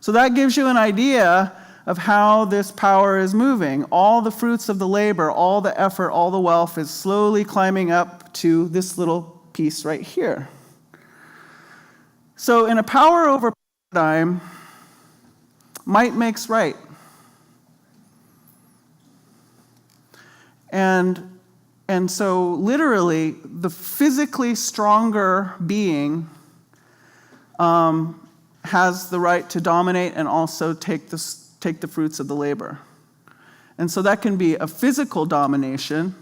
So that gives you an idea of how this power is moving. All the fruits of the labor, all the effort, all the wealth is slowly climbing up to this little piece right here. So in a power over paradigm, might makes right. And And so literally, the physically stronger being has the right to dominate and also take the fruits of the labor. And so that can be a physical domination.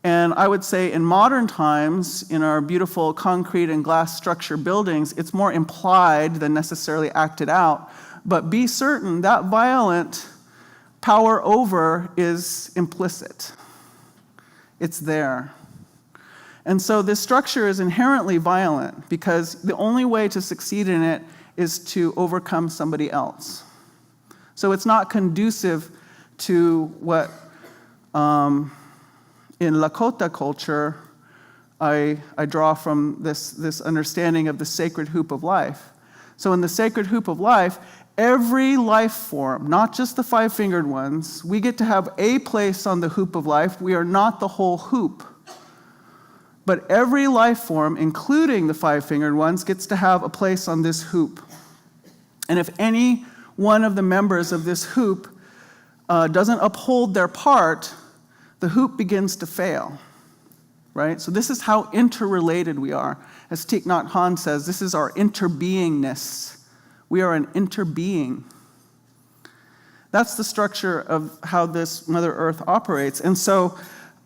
And I would say in modern times, in our beautiful concrete and glass structure buildings, it's more implied than necessarily acted out. But be certain that violent power over is implicit. It's there. And so this structure is inherently violent because the only way to succeed in it is to overcome somebody else. So it's not conducive to what in Lakota culture I draw from this understanding of the sacred hoop of life. So in the sacred hoop of life, every life form, not just the five-fingered ones, we get to have a place on the hoop of life. We are not the whole hoop. But every life form, including the five-fingered ones, gets to have a place on this hoop. And if any one of the members of this hoop doesn't uphold their part, the hoop begins to fail, right? So this is how interrelated we are. As Thich Nhat Hanh says, this is our interbeingness. We are an interbeing. That's the structure of how this Mother Earth operates. And so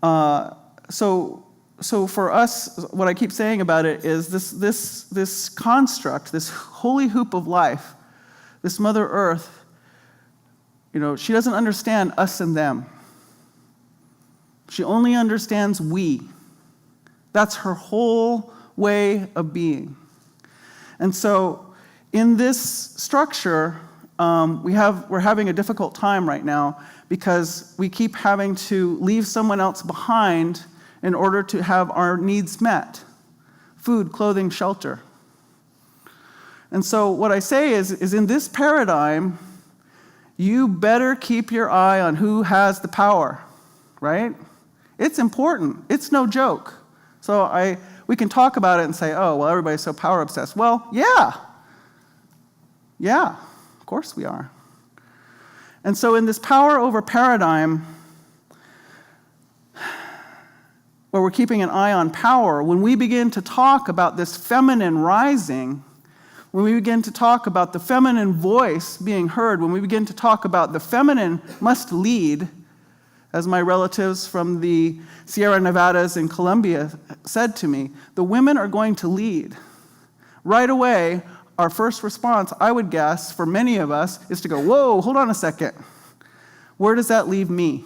for us, what I keep saying about it is this construct, this holy hoop of life, this Mother Earth, she doesn't understand us and them. She only understands we. That's her whole way of being. And so in this structure, we're having a difficult time right now because we keep having to leave someone else behind in order to have our needs met. Food, clothing, shelter. And so what I say is in this paradigm, you better keep your eye on who has the power, right? It's important. It's no joke. So we can talk about it and say, oh, well, everybody's so power obsessed. Well, yeah. Yeah, of course we are. And so in this power over paradigm, where we're keeping an eye on power, when we begin to talk about this feminine rising, when we begin to talk about the feminine voice being heard, when we begin to talk about the feminine must lead, as my relatives from the Sierra Nevadas in Colombia said to me, the women are going to lead. Right away, our first response, I would guess, for many of us, is to go, whoa, hold on a second. Where does that leave me?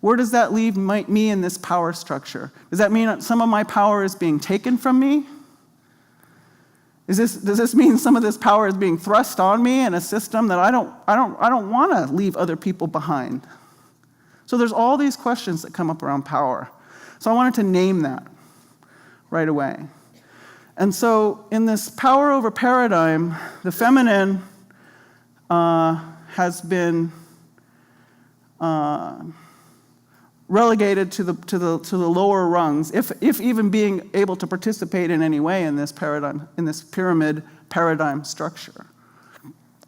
Where does that leave me in this power structure? Does that mean that some of my power is being taken from me? Does this mean some of this power is being thrust on me in a system that I don't want to leave other people behind? So there's all these questions that come up around power. So I wanted to name that right away. And so in this power over paradigm, the feminine has been relegated to the lower rungs, if even being able to participate in any way in this paradigm, in this pyramid paradigm structure.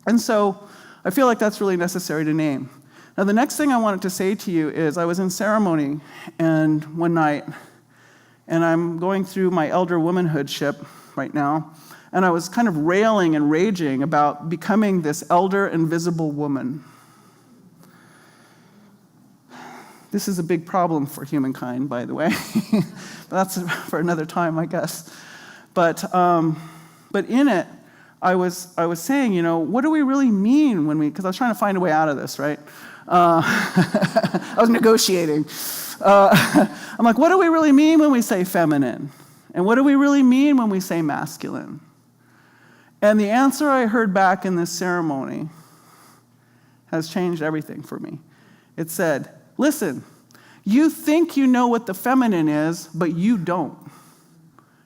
And so I feel like that's really necessary to name. Now, the next thing I wanted to say to you is I was in ceremony one night, and I'm going through my elder womanhoodship right now, and I was kind of railing and raging about becoming this elder invisible woman. This is a big problem for humankind, by the way. But that's for another time, I guess. But in it, I was saying, what do we really mean when because I was trying to find a way out of this, right? I was negotiating. I'm like, what do we really mean when we say feminine? And what do we really mean when we say masculine? And the answer I heard back in this ceremony has changed everything for me. It said, listen, you think you know what the feminine is, but you don't.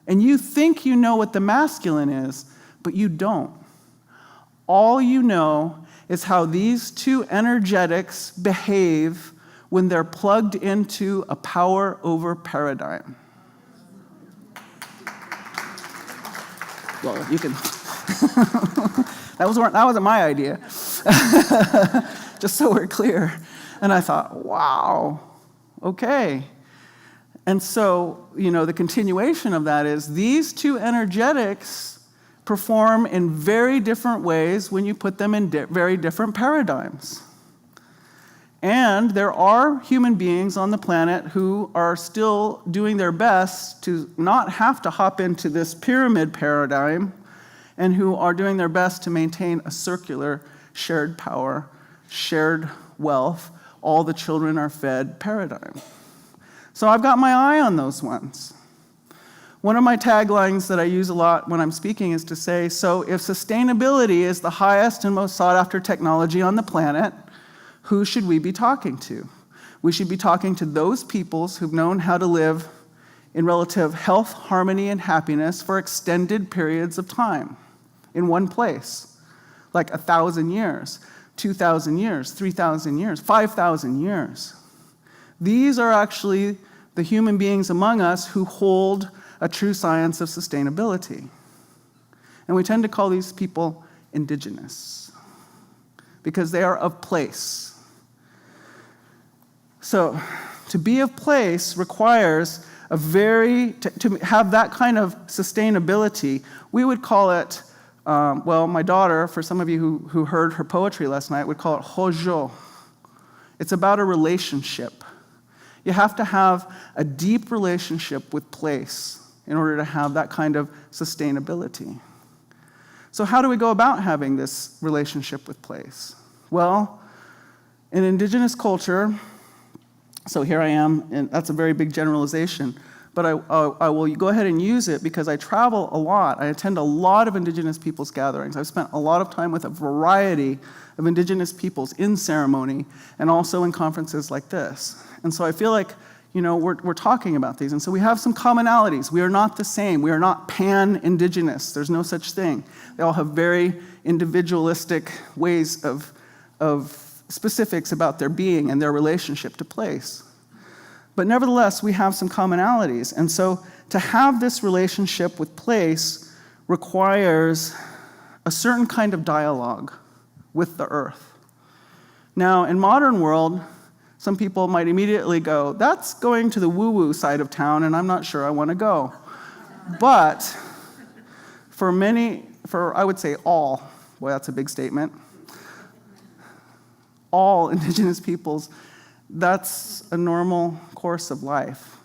And you think you know what the masculine is, but you don't. All you know is how these two energetics behave when they're plugged into a power over paradigm. Well, you can. That wasn't my idea. Just so we're clear. And I thought, wow. Okay. And so, the continuation of that is these two energetics perform in very different ways when you put them in very different paradigms. And there are human beings on the planet who are still doing their best to not have to hop into this pyramid paradigm, and who are doing their best to maintain a circular, shared power, shared wealth, all the children are fed paradigm. So I've got my eye on those ones. One of my taglines that I use a lot when I'm speaking is to say, so if sustainability is the highest and most sought after technology on the planet, who should we be talking to? We should be talking to those peoples who've known how to live in relative health, harmony, and happiness for extended periods of time in one place, like 1,000 years, 2,000 years, 3,000 years, 5,000 years. These are actually the human beings among us who hold a true science of sustainability. And we tend to call these people indigenous because they are of place. So to be of place requires to have that kind of sustainability. We would call it, my daughter, for some of you who heard her poetry last night, would call it hojo. It's about a relationship. You have to have a deep relationship with place in order to have that kind of sustainability. So how do we go about having this relationship with place? Well, in indigenous culture, so here I am, and that's a very big generalization, but I will go ahead and use it because I travel a lot. I attend a lot of indigenous peoples gatherings. I've spent a lot of time with a variety of indigenous peoples in ceremony and also in conferences like this. And so I feel like, we're talking about these. And so we have some commonalities. We are not the same. We are not pan-indigenous. There's no such thing. They all have very individualistic ways of specifics about their being and their relationship to place. But nevertheless, we have some commonalities. And so to have this relationship with place requires a certain kind of dialogue with the earth. Now, in modern world, some people might immediately go, that's going to the woo-woo side of town, and I'm not sure I want to go. But for I would say all, boy, that's a big statement, all indigenous peoples, that's a normal course of life,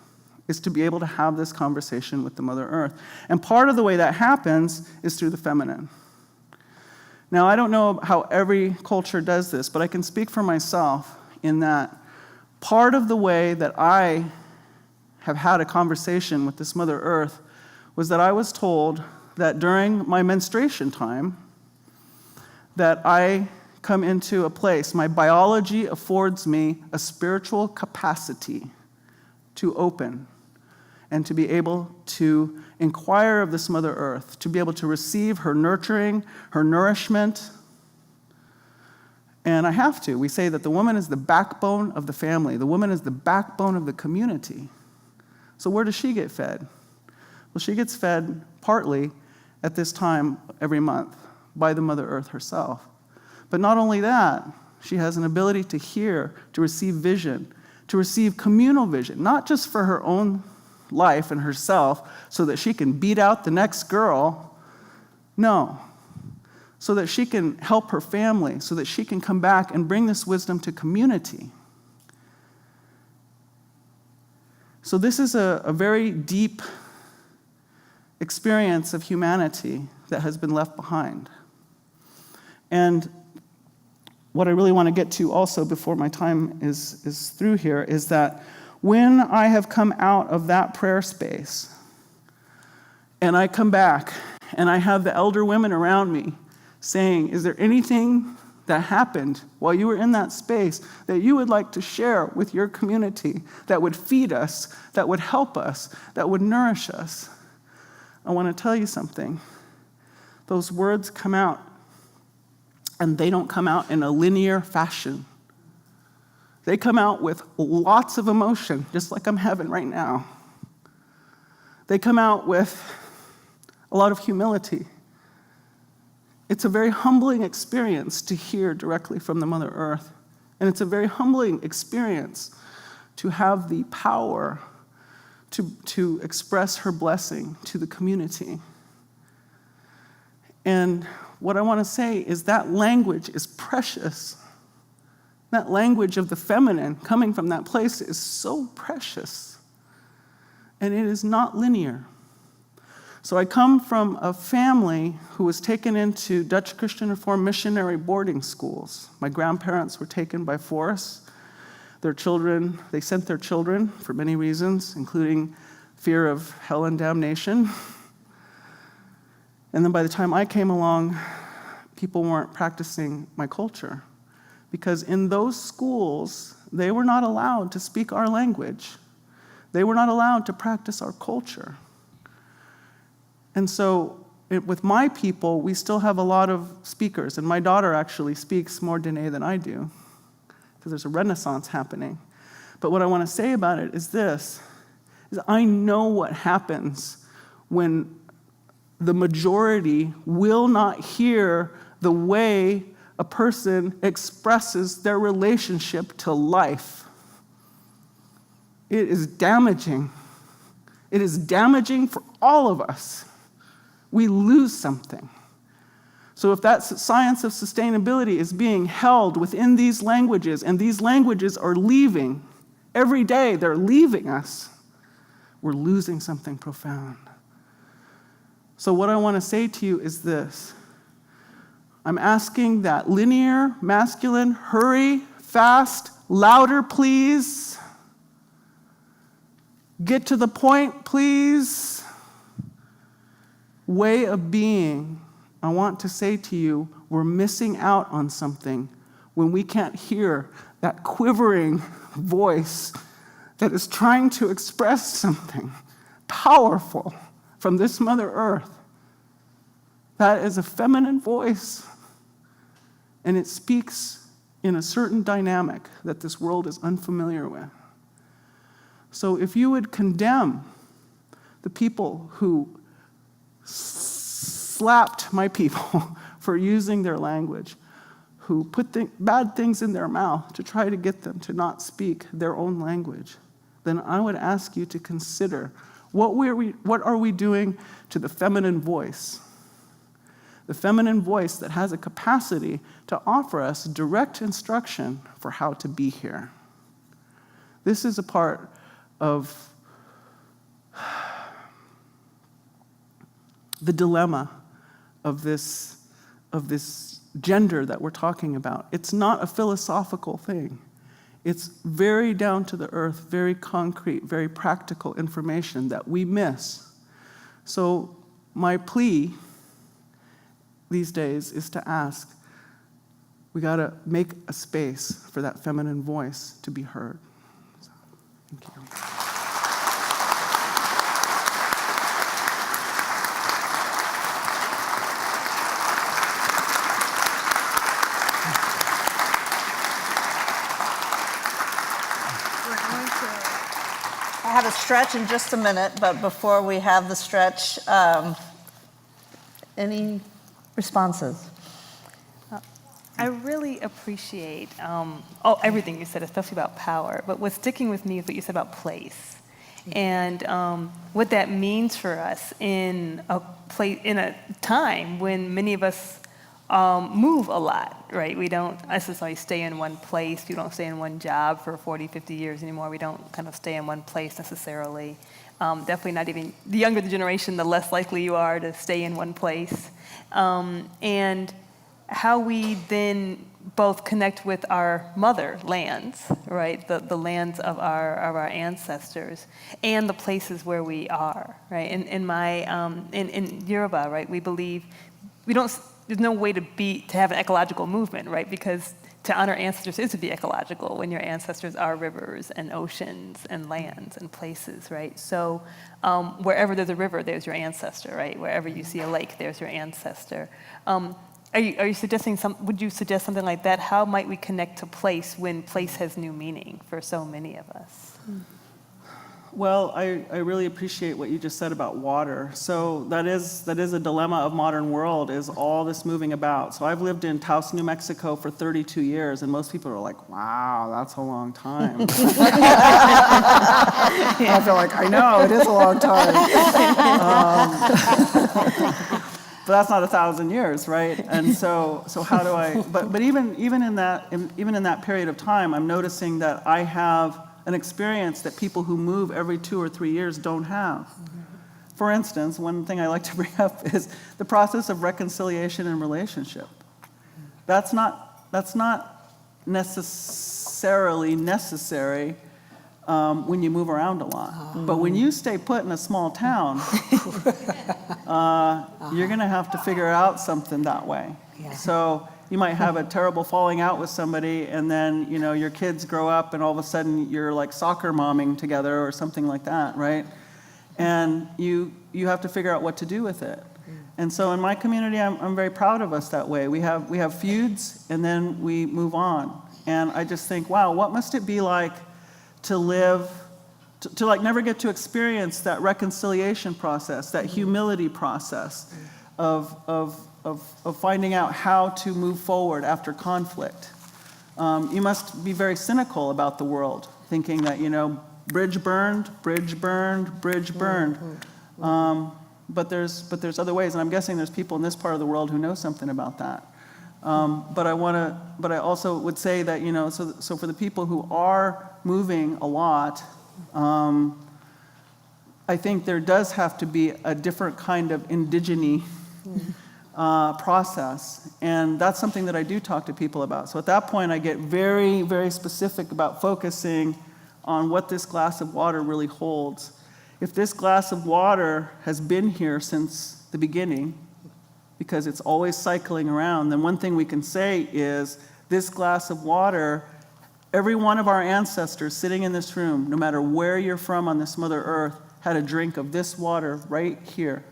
is to be able to have this conversation with the Mother Earth. And part of the way that happens is through the feminine. Now, I don't know how every culture does this, but I can speak for myself in that part of the way that I have had a conversation with this Mother Earth was that I was told that during my menstruation time, that I come into a place, my biology affords me a spiritual capacity to open and to be able to inquire of this Mother Earth, to be able to receive her nurturing, her nourishment. And I have to. We say that the woman is the backbone of the family. The woman is the backbone of the community. So where does she get fed? Well, she gets fed partly at this time every month by the Mother Earth herself. But not only that, she has an ability to hear, to receive vision, to receive communal vision, not just for her own life and herself so that she can beat out the next girl. No. So that she can help her family, so that she can come back and bring this wisdom to community. So this is a very deep experience of humanity that has been left behind. And what I really want to get to also before my time is through here is that when I have come out of that prayer space and I come back and I have the elder women around me saying, is there anything that happened while you were in that space that you would like to share with your community that would feed us, that would help us, that would nourish us? I want to tell you something. Those words come out, and they don't come out in a linear fashion. They come out with lots of emotion, just like I'm having right now. They come out with a lot of humility. It's a very humbling experience to hear directly from the Mother Earth. And it's a very humbling experience to have the power to express her blessing to the community. And what I want to say is that language is precious. That language of the feminine coming from that place is so precious. And it is not linear. So I come from a family who was taken into Dutch Christian Reformed missionary boarding schools. My grandparents were taken by force. Their children, they sent their children for many reasons, including fear of hell and damnation. And then by the time I came along, people weren't practicing my culture. Because in those schools, they were not allowed to speak our language. They were not allowed to practice our culture. And so with my people, we still have a lot of speakers. And my daughter actually speaks more Dene than I do, because there's a renaissance happening. But what I want to say about it is this, is I know what happens when the majority will not hear the way a person expresses their relationship to life. It is damaging. It is damaging for all of us. We lose something. So if that science of sustainability is being held within these languages, and these languages are leaving, every day they're leaving us, we're losing something profound. So what I want to say to you is this. I'm asking that linear, masculine, hurry, fast, louder, please. Get to the point, please. Way of being. I want to say to you, we're missing out on something when we can't hear that quivering voice that is trying to express something powerful from this Mother Earth. That is a feminine voice, and it speaks in a certain dynamic that this world is unfamiliar with. So if you would condemn the people who slapped my people for using their language, who put bad things in their mouth to try to get them to not speak their own language, then I would ask you to consider what are we doing to the feminine voice? The feminine voice that has a capacity to offer us direct instruction for how to be here. This is a part of the dilemma of this gender that we're talking about. It's not a philosophical thing. It's very down to the earth, very concrete, very practical information that we miss. So my plea these days is to ask, we gotta make a space for that feminine voice to be heard. So, thank you. I have a stretch in just a minute, but before we have the stretch, any responses? I really appreciate everything you said, especially about power. But what's sticking with me is what you said about place, and what that means for us in a time when many of us move a lot, right? We don't necessarily stay in one place. You don't stay in one job for 40, 50 years anymore. We don't kind of stay in one place necessarily. Definitely not even, the younger the generation, the less likely you are to stay in one place. And how we then both connect with our mother lands, right? The lands of our ancestors, and the places where we are, right? In Yoruba, right, we believe there's no way to have an ecological movement, right? Because to honor ancestors is to be ecological when your ancestors are rivers and oceans and lands and places, right? So wherever there's a river, there's your ancestor, right? Wherever you see a lake, there's your ancestor. Are you suggesting would you suggest something like that? How might we connect to place when place has new meaning for so many of us? Well, I really appreciate what you just said about water. So that is a dilemma of modern world, is all this moving about. So I've lived in Taos, New Mexico for 32 years, and most people are like, wow, that's a long time. I feel like, I know, it is a long time. But that's not 1,000 years, right? And so how do I, but even in that period of time, I'm noticing that I have an experience that people who move every 2 or 3 years don't have. For instance, one thing I like to bring up is the process of reconciliation in relationship. That's not necessarily necessary when you move around a lot. But when you stay put in a small town, you're going to have to figure out something that way. Yeah. So you might have a terrible falling out with somebody, and then your kids grow up, and all of a sudden you're like soccer momming together or something like that, right? And you have to figure out what to do with it. And so in my community, I'm very proud of us that way. We have feuds, and then we move on. And I just think, wow, what must it be like to live, to like never get to experience that reconciliation process, that humility process of finding out how to move forward after conflict. You must be very cynical about the world, thinking that, bridge burned, bridge burned, bridge burned. But there's other ways, and I'm guessing there's people in this part of the world who know something about that. But I also would say that, so for the people who are moving a lot, I think there does have to be a different kind of indigeny process, and that's something that I do talk to people about. So at that point, I get very, very specific about focusing on what this glass of water really holds. If this glass of water has been here since the beginning, because it's always cycling around, then one thing we can say is this glass of water, every one of our ancestors sitting in this room, no matter where you're from on this Mother Earth, had a drink of this water right here.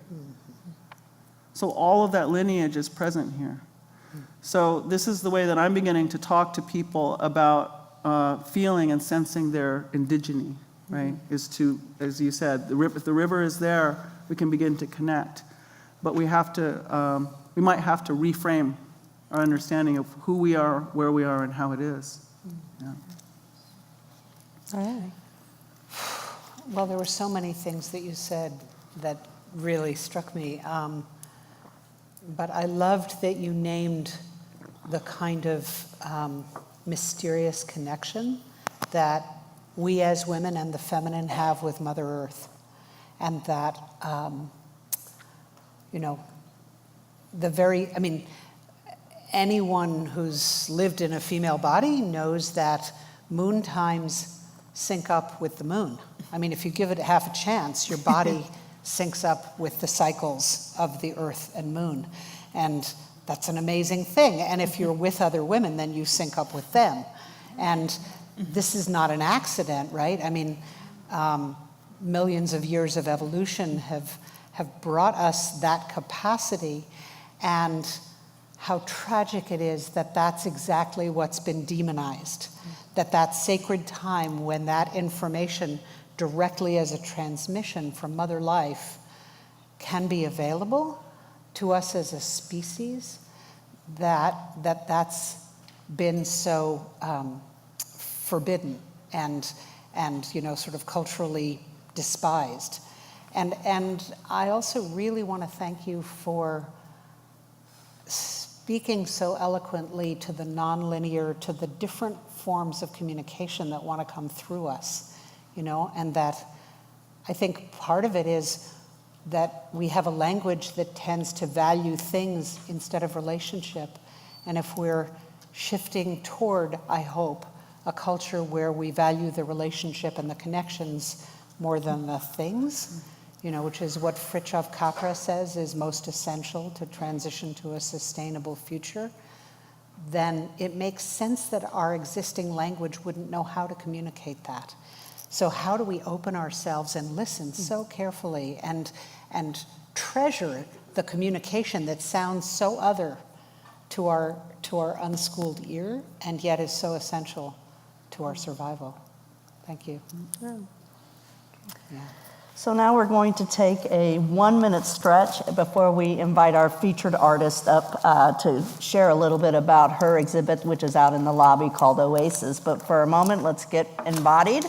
So all of that lineage is present here. So this is the way that I'm beginning to talk to people about feeling and sensing their indigeny, right? Is to, as you said, if the river is there, we can begin to connect. But we might have to reframe our understanding of who we are, where we are, and how it is. Yeah. All right. Well, there were so many things that you said that really struck me. But I loved that you named the kind of mysterious connection that we as women and the feminine have with Mother Earth. And that, anyone who's lived in a female body knows that moon times sync up with the moon. I mean, if you give it half a chance, your body syncs up with the cycles of the earth and moon. And that's an amazing thing. And if you're with other women, then you sync up with them. And this is not an accident, right? I mean, millions of years of evolution have brought us that capacity, and how tragic it is that that's exactly what's been demonized. That sacred time when that information directly as a transmission from Mother Life can be available to us as a species, that's been so forbidden and sort of culturally despised. And I also really want to thank you for speaking so eloquently to the nonlinear, to the different forms of communication that want to come through us, and that I think part of it is that we have a language that tends to value things instead of relationship. And if we're shifting toward, I hope, a culture where we value the relationship and the connections more than the things, which is what Fritjof Capra says is most essential to transition to a sustainable future, then it makes sense that our existing language wouldn't know how to communicate that. So how do we open ourselves and listen so carefully and treasure the communication that sounds so other to our unschooled ear and yet is so essential to our survival? Thank you. So now we're going to take a 1-minute stretch before we invite our featured artist up to share a little bit about her exhibit, which is out in the lobby called Oasis. But for a moment, let's get embodied.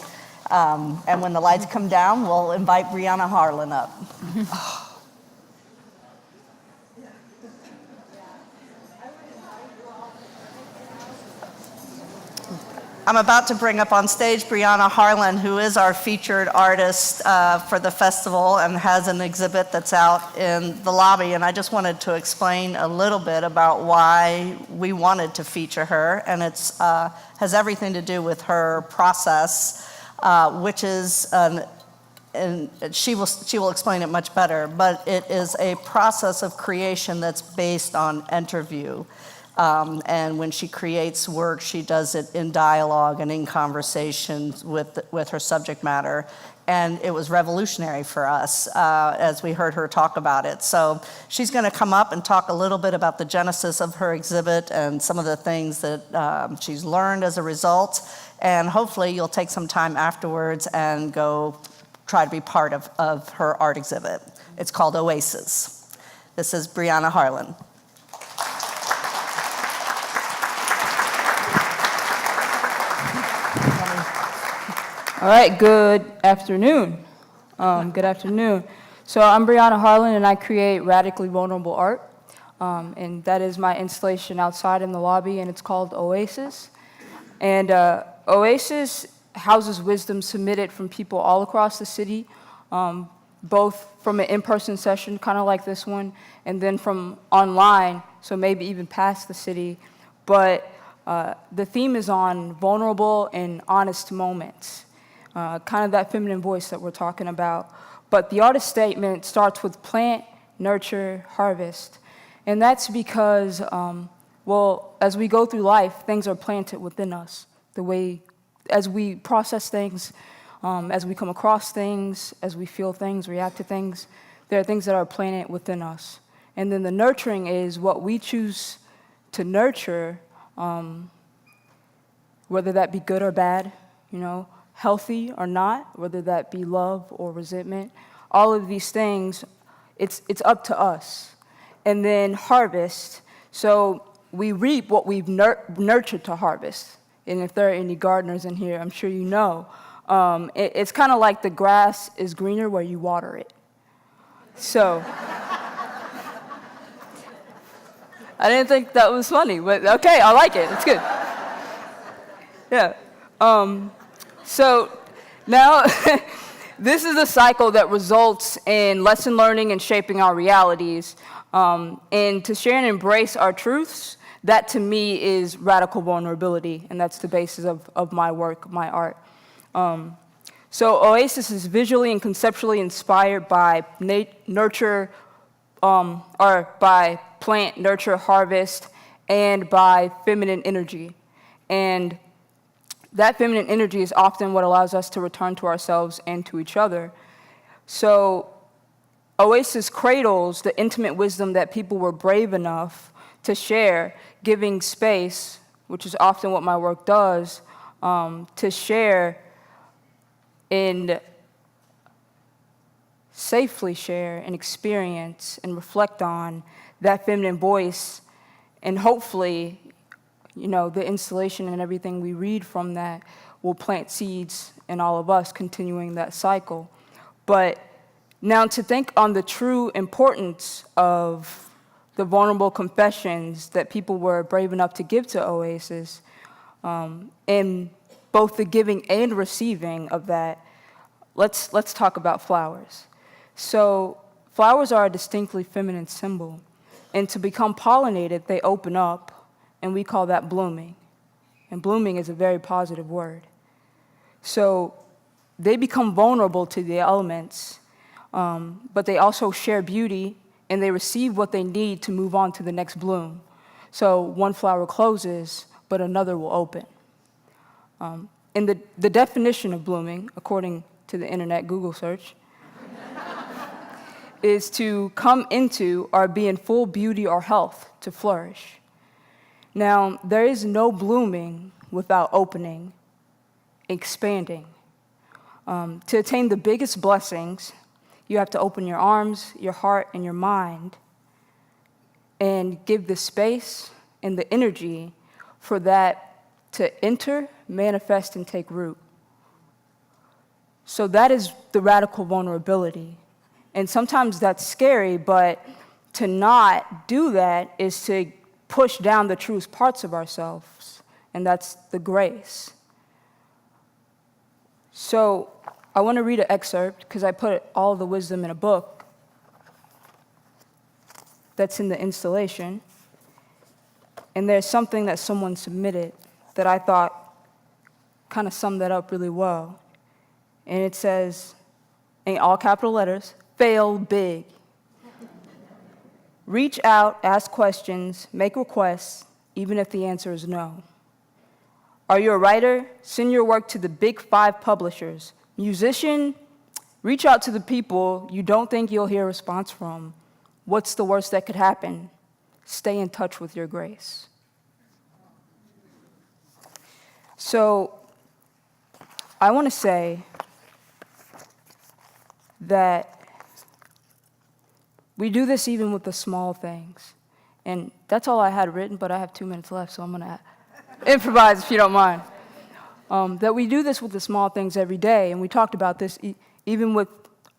And when the lights come down, we'll invite Brianna Harlan up. I'm about to bring up on stage Brianna Harlan, who is our featured artist for the festival and has an exhibit that's out in the lobby. And I just wanted to explain a little bit about why we wanted to feature her. And it has everything to do with her process, which is, and she will explain it much better, but it is a process of creation that's based on interview. And when she creates work, she does it in dialogue and in conversation with her subject matter. And it was revolutionary for us as we heard her talk about it. So she's going to come up and talk a little bit about the genesis of her exhibit and some of the things that she's learned as a result. And hopefully you'll take some time afterwards and go try to be part of her art exhibit. It's called Oasis. This is Brianna Harlan. All right, good afternoon. Good afternoon. So I'm Brianna Harlan, and I create radically vulnerable art. And that is my installation outside in the lobby, and it's called Oasis. And Oasis houses wisdom submitted from people all across the city, both from an in-person session, kind of like this one, and then from online, so maybe even past the city. But the theme is on vulnerable and honest moments. Kind of that feminine voice that we're talking about. But the artist statement starts with plant, nurture, harvest. And that's because, well, as we go through life, things are planted within us. The way, as we process things, as we come across things, as we feel things, react to things, there are things that are planted within us. And then the nurturing is what we choose to nurture, whether that be good or bad, you know, healthy or not, whether that be love or resentment. All of these things, it's up to us. And then harvest, so we reap what we've nurtured to harvest. And if there are any gardeners in here, I'm sure you know. It's kind of like the grass is greener where you water it. So, I didn't think that was funny, but okay, I like it, it's good. Yeah. So now, this is a cycle that results in lesson learning and shaping our realities. And to share and embrace our truths, that to me is radical vulnerability, and that's the basis of my work, my art. So Oasis is visually and conceptually inspired by nurture, or by plant, nurture, harvest, and by feminine energy. And that feminine energy is often what allows us to return to ourselves and to each other. So Oasis cradles the intimate wisdom that people were brave enough to share, giving space, which is often what my work does, to share and safely share and experience and reflect on that feminine voice, and hopefully, you know, the installation and everything we read from that will plant seeds in all of us, continuing that cycle. But now to think on the true importance of the vulnerable confessions that people were brave enough to give to Oasis, and both the giving and receiving of that, let's talk about flowers. So flowers are a distinctly feminine symbol, and to become pollinated, they open up, and we call that blooming. And blooming is a very positive word. So they become vulnerable to the elements, but they also share beauty, and they receive what they need to move on to the next bloom. So one flower closes, but another will open. And the definition of blooming, according to the internet Google search, is to come into or be in full beauty or health, to flourish. Now, there is no blooming without opening, expanding. To attain the biggest blessings, you have to open your arms, your heart, and your mind, and give the space and the energy for that to enter, manifest, and take root. So that is the radical vulnerability. And sometimes that's scary, but to not do that is to push down the truest parts of ourselves, and that's the grace. So I want to read an excerpt, because I put all the wisdom in a book that's in the installation. And there's something that someone submitted that I thought kind of summed that up really well. And it says, in all capital letters, fail big. Reach out, ask questions, make requests, even if the answer is no. Are you a writer? Send your work to the big 5 publishers. Musician? Reach out to the people you don't think you'll hear a response from. What's the worst that could happen? Stay in touch with your grace. So I want to say that we do this even with the small things. And that's all I had written, but I have 2 minutes left, so I'm going to improvise if you don't mind. That we do this with the small things every day, and we talked about this even with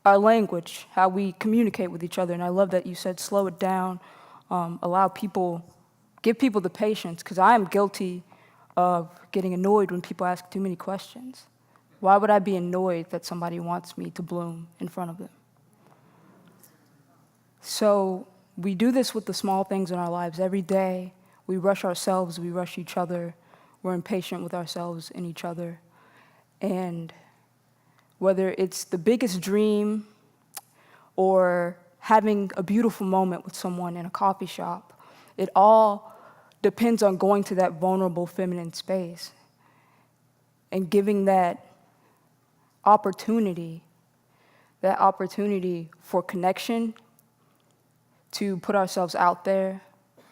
our language, how we communicate with each other. And I love that you said slow it down, give people the patience, because I am guilty of getting annoyed when people ask too many questions. Why would I be annoyed that somebody wants me to bloom in front of them? So we do this with the small things in our lives every day. We rush ourselves, we rush each other. We're impatient with ourselves and each other. And whether it's the biggest dream or having a beautiful moment with someone in a coffee shop, it all depends on going to that vulnerable feminine space and giving that opportunity for connection, to put ourselves out there,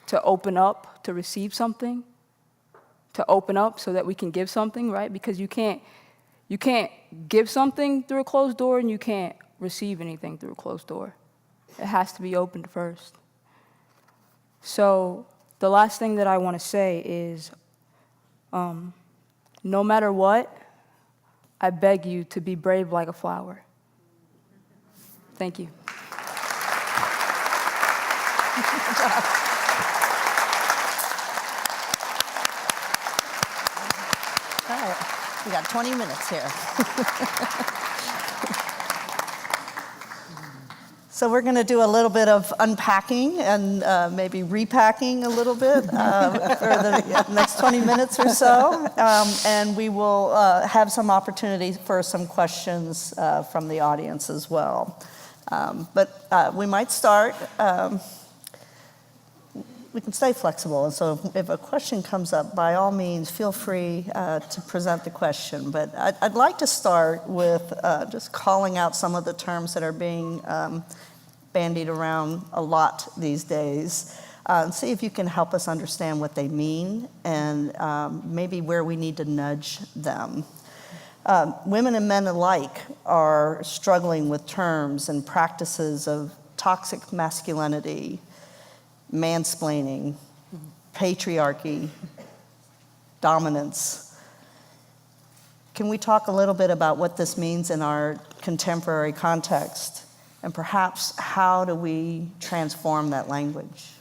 to open up, to receive something, to open up so that we can give something, right? Because you can't give something through a closed door, and you can't receive anything through a closed door. It has to be opened first. So the last thing that I want to say is, no matter what, I beg you to be brave like a flower. Thank you. All right, we got 20 minutes here. So we're going to do a little bit of unpacking and maybe repacking a little bit for the next 20 minutes or so. And we will have some opportunity for some questions from the audience as well. But we might start. We can stay flexible, and so if a question comes up, by all means, feel free to present the question. But I'd like to start with just calling out some of the terms that are being bandied around a lot these days, and see if you can help us understand what they mean and maybe where we need to nudge them. Women and men alike are struggling with terms and practices of toxic masculinity, mansplaining, patriarchy, dominance. Can we talk a little bit about what this means in our contemporary context, and perhaps how do we transform that language?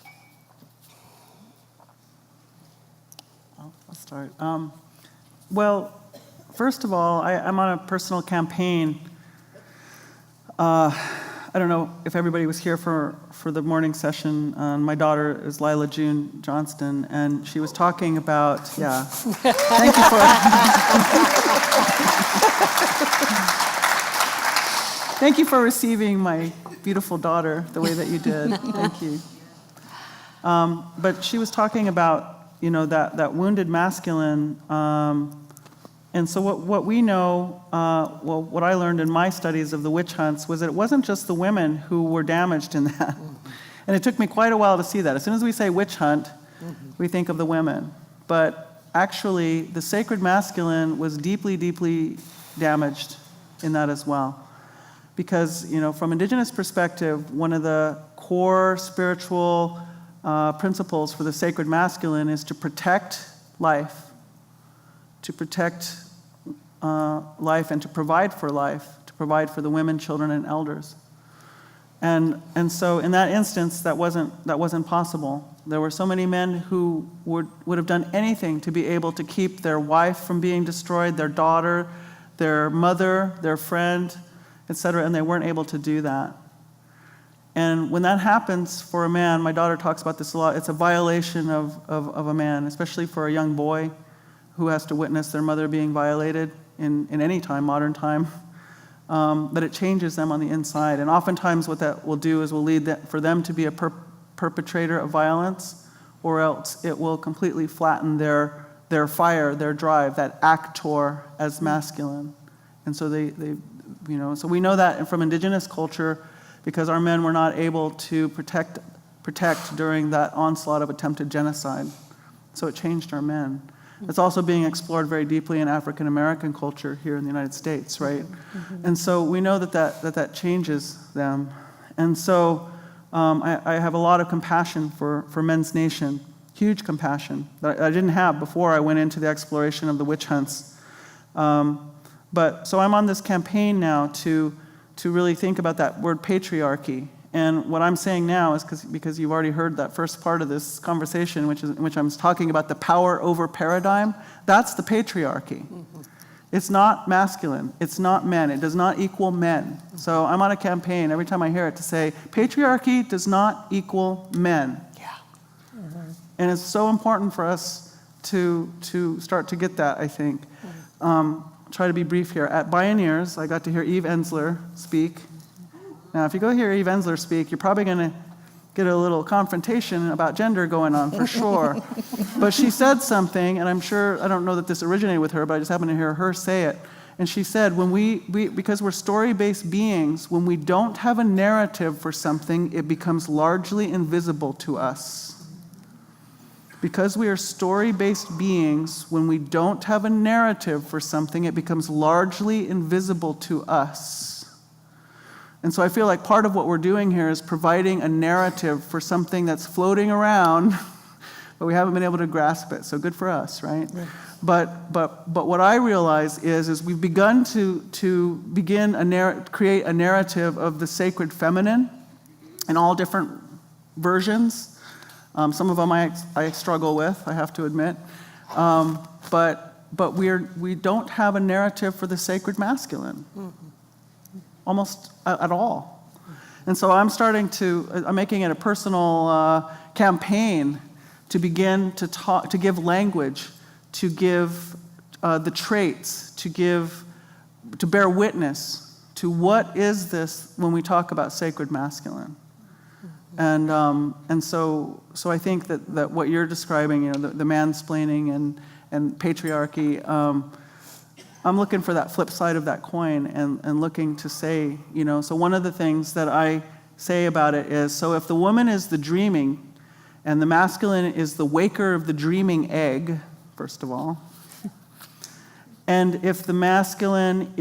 I'll start. Well, first of all, I'm on a personal campaign. I don't know if everybody was here for the morning session. My daughter is Lila June Johnston, and she was talking about, yeah. Thank you for Thank you for receiving my beautiful daughter the way that you did. Thank you. But she was talking about, that wounded masculine. And so what we know, what I learned in my studies of the witch hunts was that it wasn't just the women who were damaged in that. And it took me quite a while to see that. As soon as we say witch hunt, we think of the women. But actually, the sacred masculine was deeply, deeply damaged in that as well. Because, from Indigenous perspective, one of the core spiritual principles for the sacred masculine is to protect life, life and to provide for life, to provide for the women, children, and elders. And so in that instance, that wasn't possible. There were so many men who would have done anything to be able to keep their wife from being destroyed, their daughter, their mother, their friend, etc., and they weren't able to do that. And when that happens for a man, my daughter talks about this a lot, it's a violation of a man, especially for a young boy who has to witness their mother being violated in any time, modern time, that it changes them on the inside. And oftentimes what that will do is will lead for them to be a perpetrator of violence, or else it will completely flatten their fire, their drive, that actor as masculine. And so so we know that from Indigenous culture, because our men were not able to protect during that onslaught of attempted genocide. So it changed our men. It's also being explored very deeply in African American culture here in the United States, right? Mm-hmm. And so we know that changes them. And so I have a lot of compassion for Men's Nation, huge compassion that I didn't have before I went into the exploration of the witch hunts. But so I'm on this campaign now to really think about that word patriarchy. And what I'm saying now is because you've already heard that first part of this conversation, which I'm talking about the power over paradigm, that's the patriarchy. Mm-hmm. It's not masculine. It's not men. It does not equal men. So I'm on a campaign every time I hear it to say, patriarchy does not equal men. Yeah. Mm-hmm. And it's so important for us to start to get that, I think. Mm-hmm. Try to be brief here. At Bioneers, I got to hear Eve Ensler speak. Now, if you go hear Eve Ensler speak, you're probably going to get a little confrontation about gender going on, for sure. But she said something, and I'm sure, I don't know that this originated with her, but I just happened to hear her say it. And she said, when we because we're story-based beings, when we don't have a narrative for something, it becomes largely invisible to us. Because we are story-based beings, when we don't have a narrative for something, it becomes largely invisible to us. And so I feel like part of what we're doing here is providing a narrative for something that's floating around, but we haven't been able to grasp it. So good for us, right? Yeah. But what I realize is we've begun to create a narrative of the sacred feminine in all different versions. Some of them I struggle with, I have to admit. But we don't have a narrative for the sacred masculine, almost at all. And so I'm making it a personal campaign to begin to give language, to give the traits, to bear witness to what is this when we talk about sacred masculine. And so I think that what you're describing, the mansplaining and patriarchy, I'm looking for that flip side of that coin and looking to say, so one of the things that I say about it is, so if the woman is the dreaming and the masculine is the waker of the dreaming egg, first of all, and if the masculine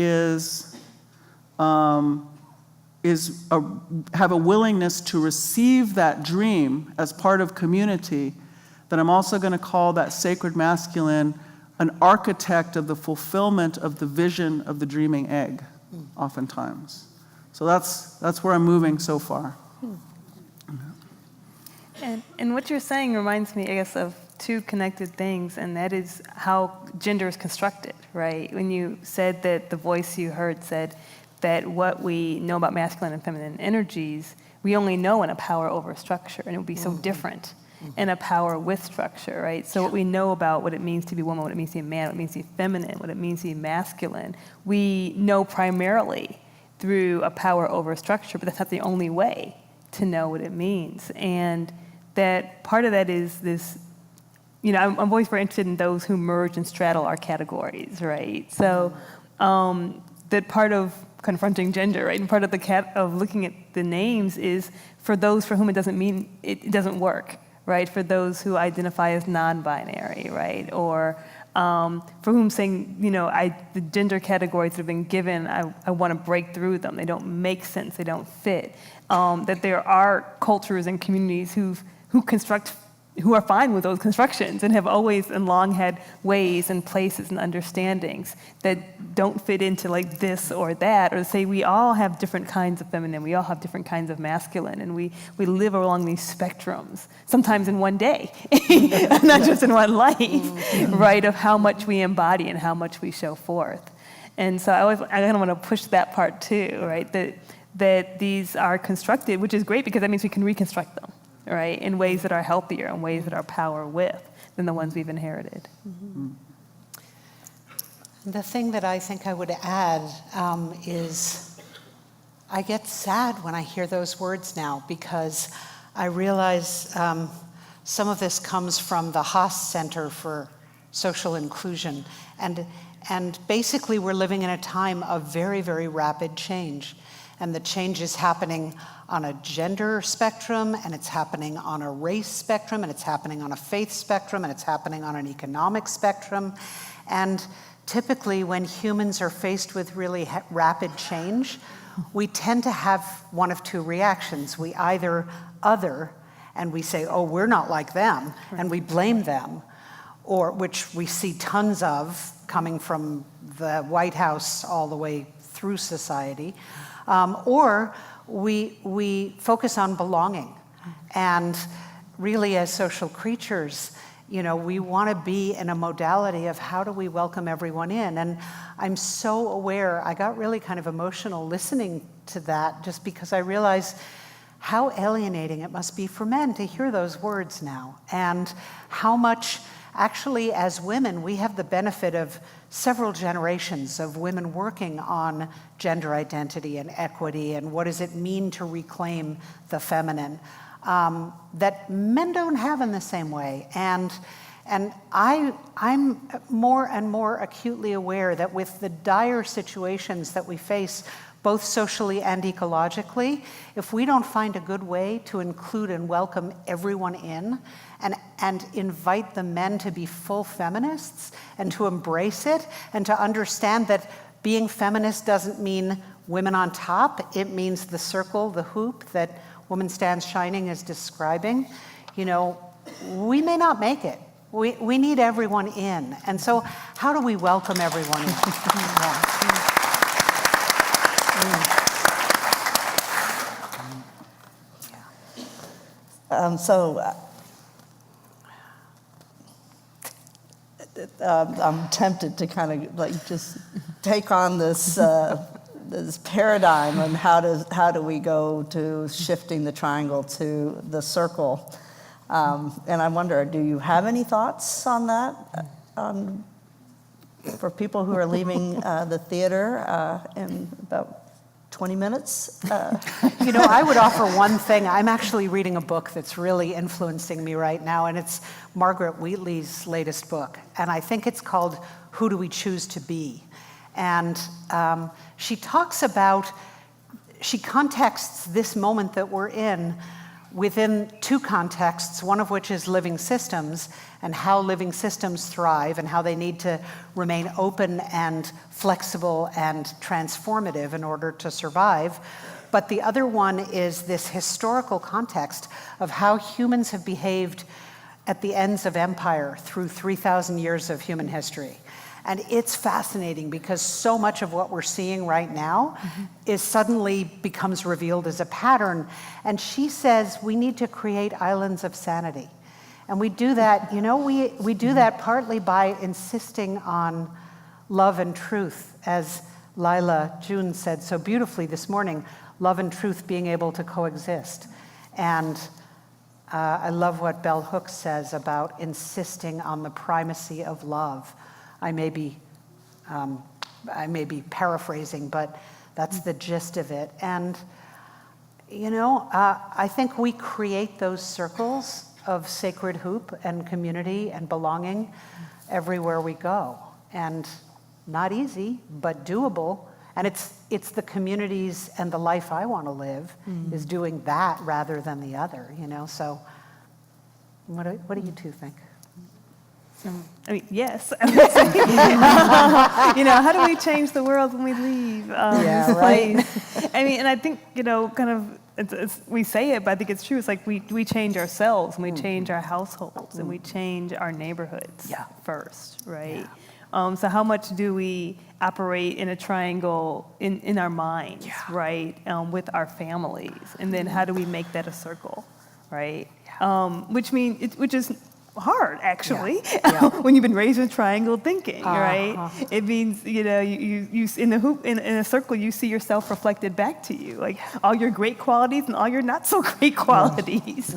have a willingness to receive that dream as part of community, then I'm also going to call that sacred masculine an architect of the fulfillment of the vision of the dreaming egg, oftentimes. So that's where I'm moving so far. And what you're saying reminds me, I guess, of two connected things, and that is how gender is constructed, right? When you said that the voice you heard said that what we know about masculine and feminine energies, we only know in a power over structure, and it would be so different in a power with structure, right? So what we know about what it means to be a woman, what it means to be a man, what it means to be feminine, what it means to be masculine, we know primarily through a power over structure, but that's not the only way to know what it means. And that part of that is this, I'm always very interested in those who merge and straddle our categories, right? So that part of confronting gender, right? And part of of looking at the names is for those for whom it doesn't work, right? For those who identify as non-binary, right? Or for whom saying, the gender categories that have been given, I want to break through them. They don't make sense. They don't fit. That there are cultures and communities who are fine with those constructions and have always and long had ways and places and understandings that don't fit into like this or that, or say we all have different kinds of feminine, we all have different kinds of masculine, and we live along these spectrums, sometimes in one day, not just in one life, right, of how much we embody and how much we show forth. And so I kind of want to push that part too, right, that these are constructed, which is great because that means we can reconstruct them, right, in ways that are healthier, in ways that are power with than the ones we've inherited. Mm-hmm. The thing that I think I would add is I get sad when I hear those words now, because I realize some of this comes from the Haas Center for Social Inclusion. And basically we're living in a time of very, very rapid change. And the change is happening on a gender spectrum, and it's happening on a race spectrum, and it's happening on a faith spectrum, and it's happening on an economic spectrum. And typically when humans are faced with really rapid change, we tend to have one of two reactions. We either other, and we say, oh, we're not like them, and we blame them, or which we see tons of coming from the White House all the way through society. Or we focus on belonging. And really as social creatures, we want to be in a modality of how do we welcome everyone in. And I'm so aware, I got really kind of emotional listening to that, just because I realize how alienating it must be for men to hear those words now, and how much actually as women we have the benefit of several generations of women working on gender identity and equity and what does it mean to reclaim the feminine, that men don't have in the same way. And I'm more and more acutely aware that with the dire situations that we face, both socially and ecologically, if we don't find a good way to include and welcome everyone in and invite the men to be full feminists and to embrace it and to understand that being feminist doesn't mean women on top, it means the circle, the hoop that Woman Stands Shining is describing, we may not make it. We need everyone in. And so how do we welcome everyone in? I'm tempted to kind of just take on this this paradigm and how do we go to shifting the triangle to the circle, and I wonder, do you have any thoughts on that for people who are leaving the theater in about 20 minutes? I would offer one thing. I'm actually reading a book that's really influencing me right now, and it's Margaret Wheatley's latest book. And I think it's called Who Do We Choose to Be? And she contexts this moment that we're in within two contexts, one of which is living systems and how living systems thrive and how they need to remain open and flexible and transformative in order to survive. But the other one is this historical context of how humans have behaved at the ends of empire through 3,000 years of human history. And it's fascinating because so much of what we're seeing right now is suddenly becomes revealed as a pattern. And she says we need to create islands of sanity. And we do that, we do that partly by insisting on love and truth, as Lila June said so beautifully this morning, love and truth being able to coexist. And I love what Bell Hooks says about insisting on the primacy of love. I may be paraphrasing, but that's the gist of it. And, I think we create those circles of sacred hoop and community and belonging everywhere we go. And not easy, but doable. And it's the communities and the life I want to live is doing that rather than the other, So what do you two think? I mean, yes. How do we change the world when we leave Yeah, this right. place? I mean, and I think, kind of, we say it, but I think it's true. It's like we change ourselves, and we change our households, and we change our neighborhoods first, right? So how much do we operate in a triangle in our minds, right, with our families? And then how do we make that a circle, right? Which is hard, actually, when you've been raised with triangle thinking, right? It means, you in a hoop, in a circle, you see yourself reflected back to you, like all your great qualities and all your not so great qualities.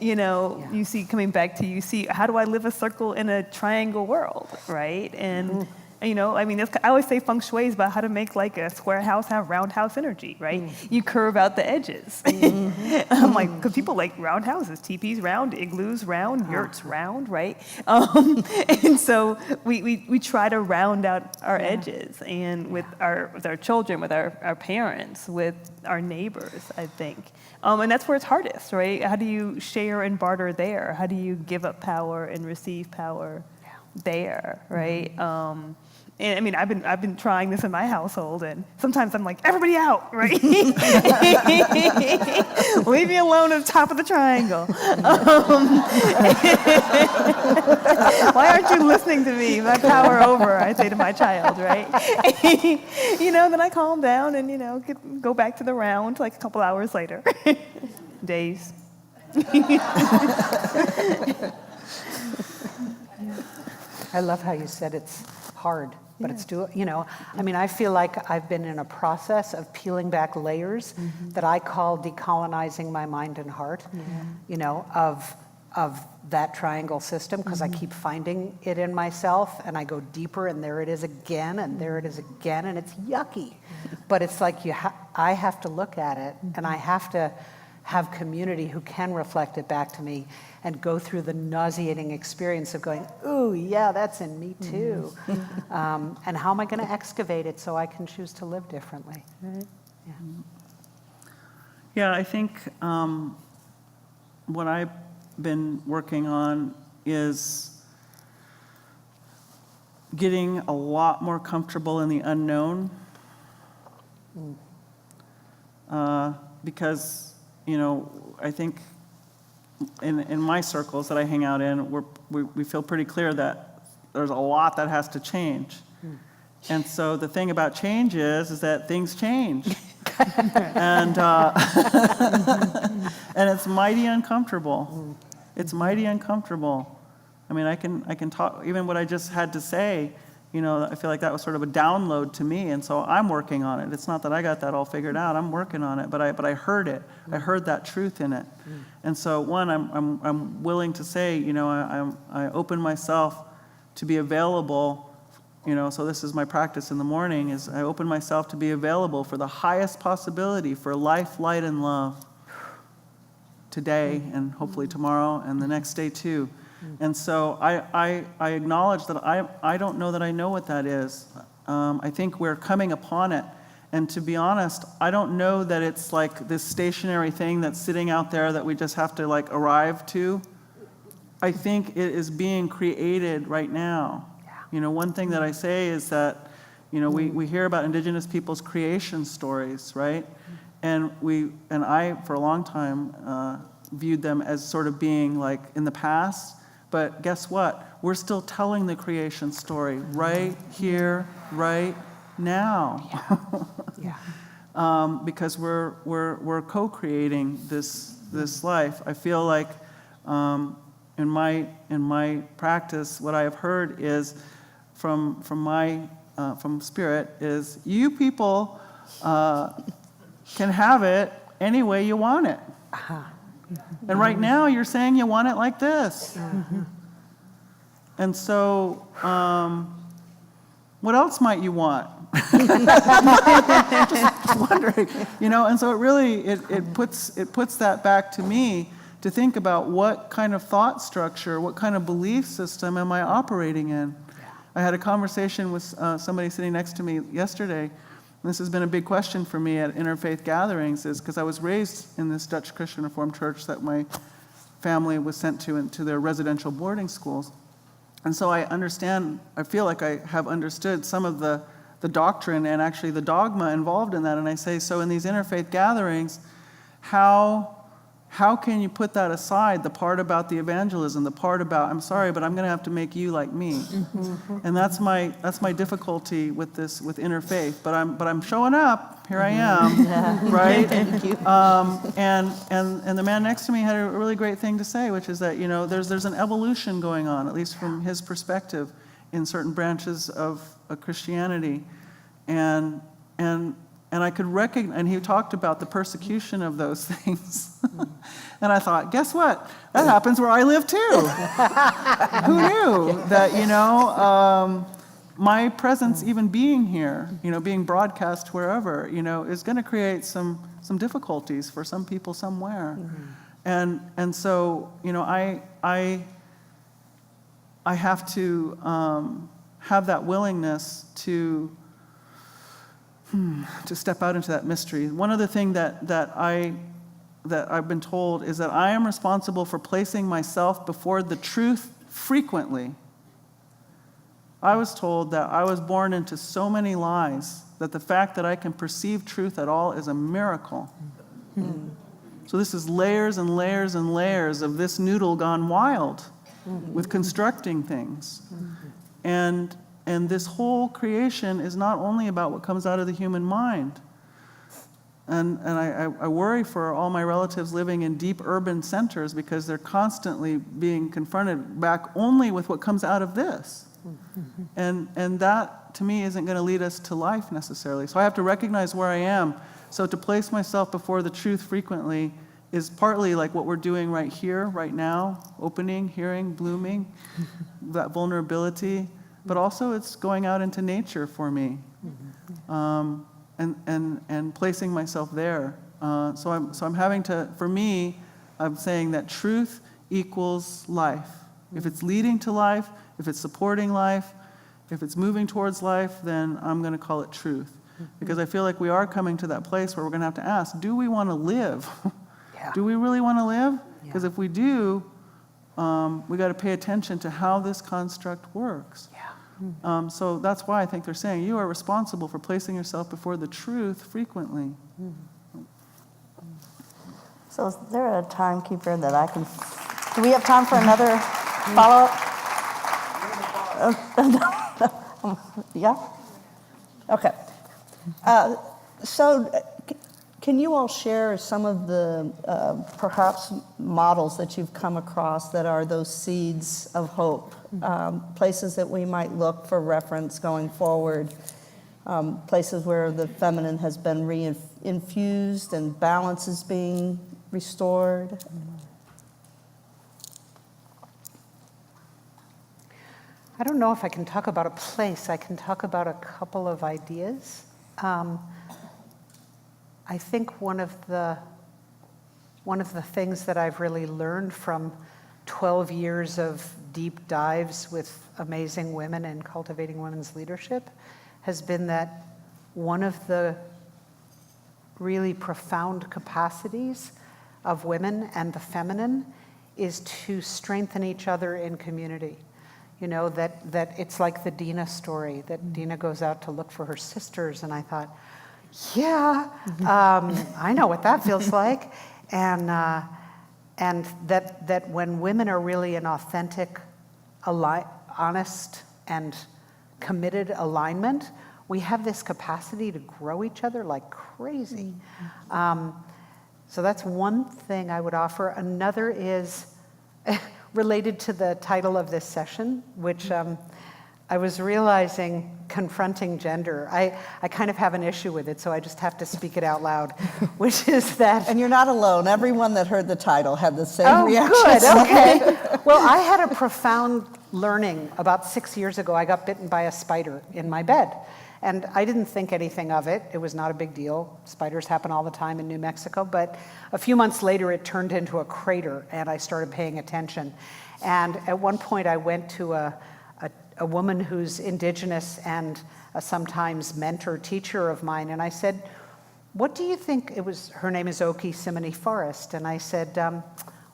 You see coming back to you. You see, how do I live a circle in a triangle world, right? And I mean, I always say feng shui is about how to make like a square house have roundhouse energy, right? You curve out the edges. I'm like, because people like round houses, teepees round, igloos round, yurts round, right? And so we try to round out our edges, and with our children, with our parents, with our neighbors, I think. And that's where it's hardest, right? How do you share and barter there? How do you give up power and receive power there, right? And I mean, I've been trying this in my household, and sometimes I'm like, everybody out, right? Leave me alone at the top of the triangle. Why aren't you listening to me? My power over, I say to my child, right? Then I calm down and, go back to the round like a couple hours later. Days. I love how you said it's hard, but it's I mean, I feel like I've been in a process of peeling back layers that I call decolonizing my mind and heart, of that triangle system, because I keep finding it in myself, and I go deeper, and there it is again, and there it is again, and it's yucky. But it's like I have to look at it, and I have to have community who can reflect it back to me and go through the nauseating experience of going, ooh, yeah, that's in me too. And how am I going to excavate it so I can choose to live differently? Yeah, I think what I've been working on is getting a lot more comfortable in the unknown. Because, I think in my circles that I hang out in, we feel pretty clear that there's a lot that has to change. And so the thing about change is that things change. And and it's mighty uncomfortable. It's mighty uncomfortable. I mean, I can talk, even what I just had to say, I feel like that was sort of a download to me, and so I'm working on it. It's not that I got that all figured out. I'm working on it, but I heard it. I heard that truth in it. And so I'm willing to say, I open myself to be available. So this is my practice in the morning, is I open myself to be available for the highest possibility for life, light, and love today, and hopefully tomorrow, and the next day too. And so I acknowledge that I don't know that I know what that is. I think we're coming upon it. And to be honest, I don't know that it's like this stationary thing that's sitting out there that we just have to like arrive to. I think it is being created right now. One thing that I say is that, we hear about indigenous people's creation stories, right? And I, for a long time, viewed them as sort of being like in the past. But guess what? We're still telling the creation story right here, right now. Because we're co-creating this life. I feel like in my practice, what I have heard is from spirit is, you people can have it any way you want it. And right now you're saying you want it like this. And so what else might you want? Just wondering, and so it really it puts that back to me to think about what kind of thought structure, what kind of belief system am I operating in. I had a conversation with somebody sitting next to me yesterday. This has been a big question for me at interfaith gatherings, is because I was raised in this Dutch Christian Reformed church that my family was sent to into their residential boarding schools. And so I feel like I have understood some of the doctrine and actually the dogma involved in that. And I say, so in these interfaith gatherings, how can you put that aside, the part about the evangelism, the part about, I'm sorry, but I'm going to have to make you like me. And that's my difficulty with this, with interfaith. But I'm showing up. Here I am, right? Thank you. And the man next to me had a really great thing to say, which is that, there's an evolution going on, at least from his perspective, in certain branches of Christianity. And I could recognize, and he talked about the persecution of those things. And I thought, guess what? That happens where I live too. Who knew that, my presence even being here, being broadcast wherever, is going to create some difficulties for some people somewhere. And so, I have to have that willingness to step out into that mystery. One other thing that I've been told is that I am responsible for placing myself before the truth frequently. I was told that I was born into so many lies that the fact that I can perceive truth at all is a miracle. So this is layers and layers and layers of this noodle gone wild with constructing things. And this whole creation is not only about what comes out of the human mind. And I worry for all my relatives living in deep urban centers because they're constantly being confronted back only with what comes out of this. And that, to me, isn't going to lead us to life necessarily. So I have to recognize where I am. So to place myself before the truth frequently is partly like what we're doing right here, right now, opening, hearing, blooming, that vulnerability. But also it's going out into nature for me, and placing myself there. So I'm having to, for me, I'm saying that truth equals life. If it's leading to life, if it's supporting life, if it's moving towards life, then I'm going to call it truth. Because I feel like we are coming to that place where we're going to have to ask, do we want to live? Yeah. Do we really want to live? Yeah. Because if we do, we got to pay attention to how this construct works. So that's why I think they're saying you are responsible for placing yourself before the truth frequently. So is there a timekeeper that I can, do we have time for another follow-up? Yeah? Okay. So can you all share some of the perhaps models that you've come across that are those seeds of hope, places that we might look for reference going forward, places where the feminine has been reinfused and balance is being restored? I don't know if I can talk about a place. I can talk about a couple of ideas. I think one of the things that I've really learned from 12 years of deep dives with amazing women and cultivating women's leadership has been that one of the really profound capacities of women and the feminine is to strengthen each other in community. That it's like the Dina story, that Dina goes out to look for her sisters, and I thought, yeah, I know what that feels like. And that when women are really in authentic, honest, and committed alignment, we have this capacity to grow each other like crazy. So that's one thing I would offer. Another is related to the title of this session, which I was realizing, confronting gender. I kind of have an issue with it, so I just have to speak it out loud, which is that... And you're not alone. Everyone that heard the title had the same reaction. Oh, good, okay. Well, I had a profound learning about 6 years ago. I got bitten by a spider in my bed. And I didn't think anything of it. It was not a big deal. Spiders happen all the time in New Mexico. But a few months later, it turned into a crater, and I started paying attention. And at one point, I went to a woman who's indigenous and a sometimes mentor, teacher of mine, and I said, what do you think, her name is Oki Simony Forrest, and I said,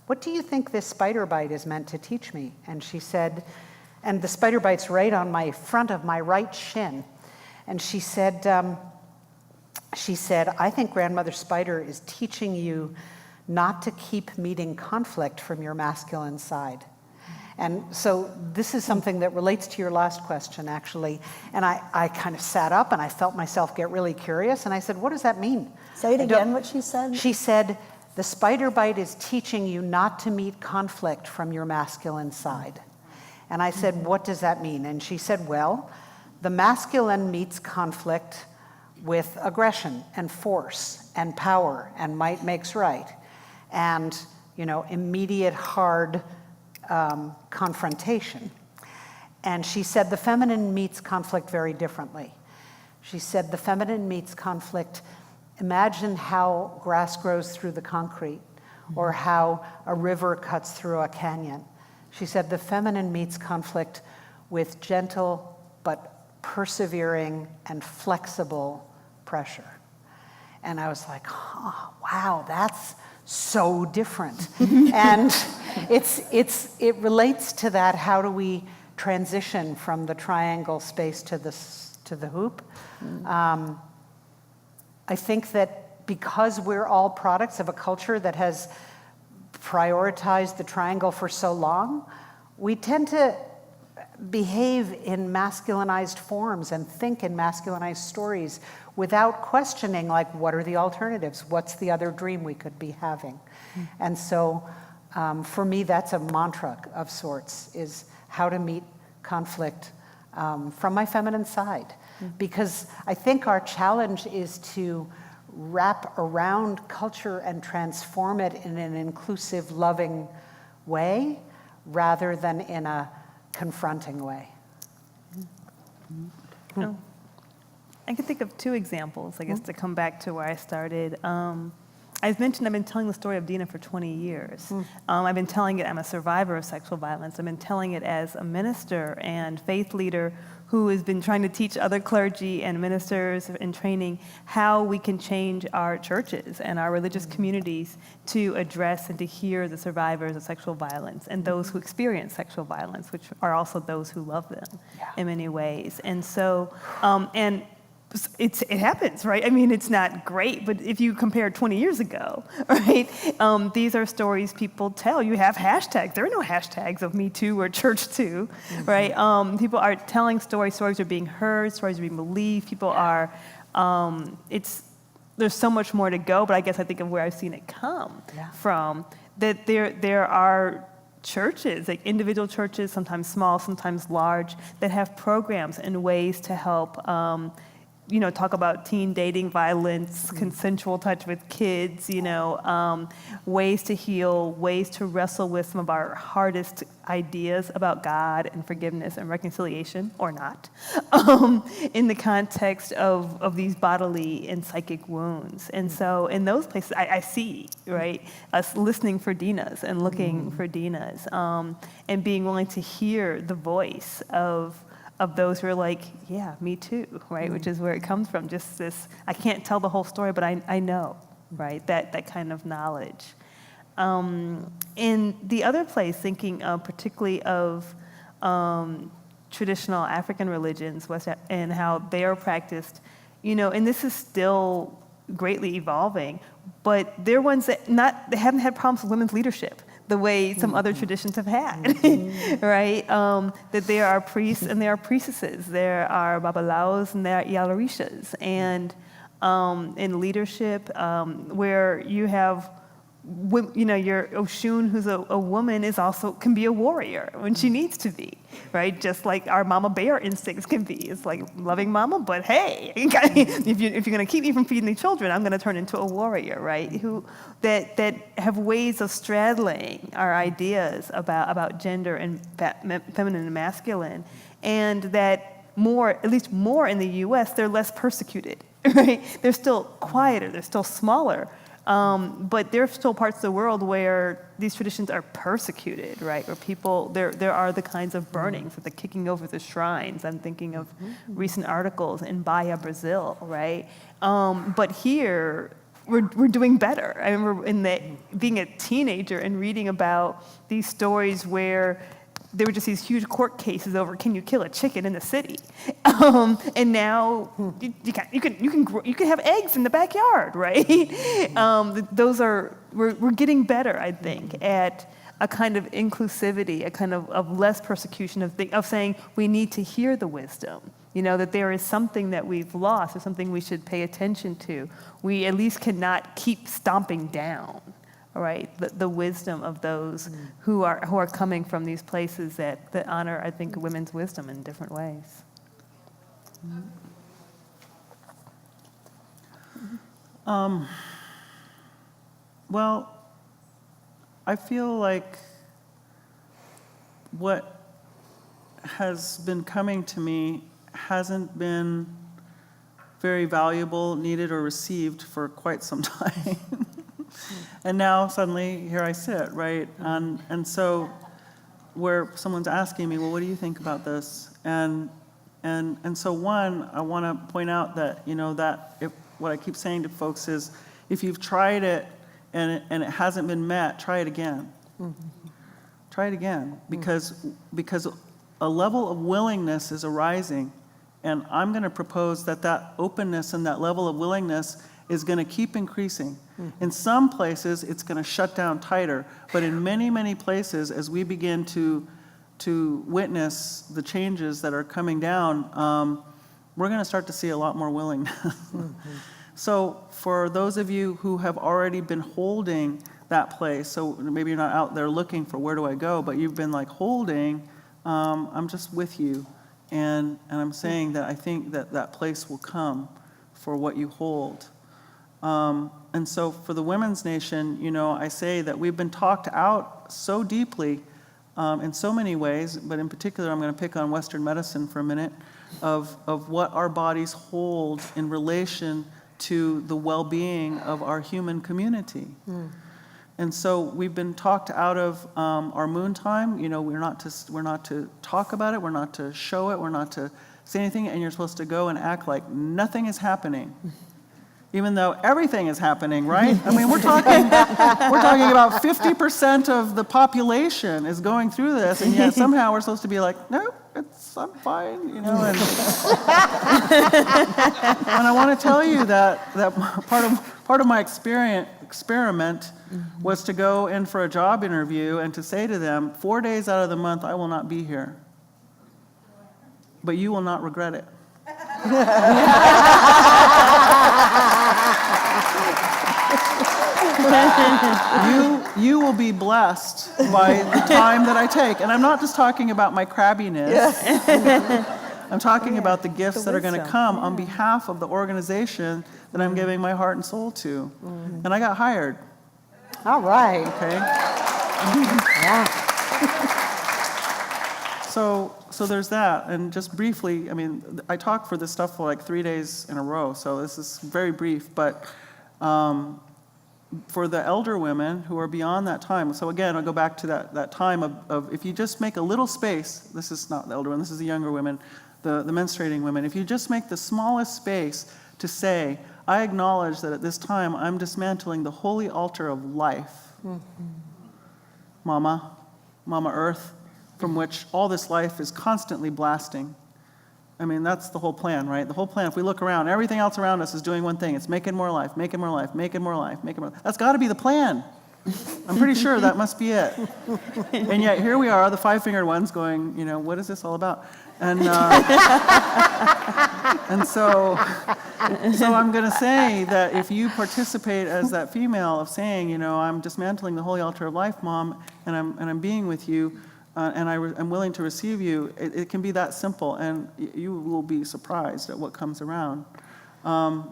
what do you think this spider bite is meant to teach me? And she said, and the spider bite's right on my front of my right shin. And she said, I think Grandmother Spider is teaching you not to keep meeting conflict from your masculine side. And so this is something that relates to your last question, actually. And I kind of sat up and I felt myself get really curious. And I said, what does that mean? Say it again, what she said. She said, the spider bite is teaching you not to meet conflict from your masculine side. And I said, what does that mean? And she said, well, the masculine meets conflict with aggression and force and power and might makes right. And, immediate, hard confrontation. And she said the feminine meets conflict very differently. She said the feminine meets conflict. Imagine how grass grows through the concrete or how a river cuts through a canyon. She said the feminine meets conflict with gentle but persevering and flexible pressure. And I was like, oh, wow, that's so different. And it relates to that. How do we transition from the triangle space to the hoop? I think that because we're all products of a culture that has prioritized the triangle for so long, we tend to behave in masculinized forms and think in masculinized stories without questioning, like, what are the alternatives? What's the other dream we could be having? And so for me, that's a mantra of sorts, is how to meet conflict from my feminine side. Because I think our challenge is to wrap around culture and transform it in an inclusive, loving way, rather than in a confronting way. Oh. I can think of two examples, I guess, to come back to where I started. I've mentioned I've been telling the story of Dina for 20 years. I've been telling it, I'm a survivor of sexual violence. I've been telling it as a minister and faith leader who has been trying to teach other clergy and ministers in training how we can change our churches and our religious communities to address and to hear the survivors of sexual violence and those who experience sexual violence, which are also those who love them in many ways. And so, and it happens, right? I mean, it's not great, but if you compare 20 years ago, right? These are stories people tell. You have hashtags. There are no hashtags of Me Too or Church Too, right? People are telling stories. Stories are being heard. Stories are being believed. People are, there's so much more to go, but I guess I think of where I've seen it come from, that there are churches, like individual churches, sometimes small, sometimes large, that have programs and ways to help talk about teen dating violence, consensual touch with kids, ways to heal, ways to wrestle with some of our hardest ideas about God and forgiveness and reconciliation, or not, in the context of these bodily and psychic wounds. And so in those places, I see, right, us listening for Dinas and looking for Dinas, and being willing to hear the voice of those who are like, yeah, me too, right? Which is where it comes from. Just this, I can't tell the whole story, but I know, right? That kind of knowledge. In the other place, thinking particularly of traditional African religions and how they are practiced, and this is still greatly evolving, but they're ones that they haven't had problems with women's leadership the way some other traditions have had, right? That there are priests and there are priestesses, there are babalaos and there are yalarishas, and in leadership where you have, your Oshun, who's a woman, can be a warrior when she needs to be, right? Just like our mama bear instincts can be. It's like loving mama, but hey, if you're going to keep me from feeding the children, I'm going to turn into a warrior, right? That have ways of straddling our ideas about gender and feminine and masculine, and that at least more in the U.S., they're less persecuted, right? They're still quieter, they're still smaller. But there are still parts of the world where these traditions are persecuted, right? Where people, there are the kinds of burnings, the kicking over the shrines. I'm thinking of recent articles in Bahia, Brazil, right? But here, we're doing better. I remember being a teenager and reading about these stories where there were just these huge court cases over, can you kill a chicken in the city? And now you can have eggs in the backyard, right? We're getting better, I think, at a kind of inclusivity, a kind of less persecution of saying we need to hear the wisdom. That there is something that we've lost or something we should pay attention to. We at least cannot keep stomping down, right? The wisdom of those who are coming from these places that honor, I think, women's wisdom in different ways. Well, I feel like what has been coming to me hasn't been very valuable, needed, or received for quite some time. And now suddenly here I sit, right? And so where someone's asking me, well, what do you think about this? And so one, I want to point out that, what I keep saying to folks is, if you've tried it and it hasn't been met, try it again. Try it again, because a level of willingness is arising, and I'm going to propose that openness and that level of willingness is going to keep increasing. In some places, it's going to shut down tighter, but in many, many places, as we begin to witness the changes that are coming down, we're going to start to see a lot more willingness. So for those of you who have already been holding that place, so maybe you're not out there looking for where do I go, but you've been like holding, I'm just with you. And I'm saying that I think that place will come for what you hold. And so for the Women's Nation, I say that we've been talked out so deeply in so many ways, but in particular, I'm going to pick on Western medicine for a minute, of what our bodies hold in relation to the well-being of our human community. And so we've been talked out of our moon time. We're not to talk about it. We're not to show it. We're not to say anything. And you're supposed to go and act like nothing is happening, even though everything is happening, right? I mean, we're talking about 50% of the population is going through this, and yet somehow we're supposed to be like, no, I'm fine, And, and I want to tell you that part of my experiment was to go in for a job interview and to say to them, 4 days out of the month I will not be here, but you will not regret it. You will be blessed by the time that I take. And I'm not just talking about my crabbiness. I'm talking about the gifts that are going to come on behalf of the organization that I'm giving my heart and soul to. And I got hired. All right. Okay? So there's that. And just briefly, I mean, I talk for this stuff for like 3 days in a row, so this is very brief. But for the elder women who are beyond that time, so again, I'll go back to that time of if you just make a little space, this is not the elder women, this is the younger women, the menstruating women, if you just make the smallest space to say, I acknowledge that at this time I'm dismantling the holy altar of life. Mama Earth, from which all this life is constantly blasting. I mean, that's the whole plan, right? The whole plan, if we look around, everything else around us is doing one thing. It's making more life, making more life, making more life, making more life. That's got to be the plan. I'm pretty sure that must be it. And yet here we are, the five-fingered ones going, what is this all about? And and so I'm going to say that if you participate as that female of saying, I'm dismantling the holy altar of life, Mom, and I'm being with you, and I'm willing to receive you, it can be that simple, and you will be surprised at what comes around.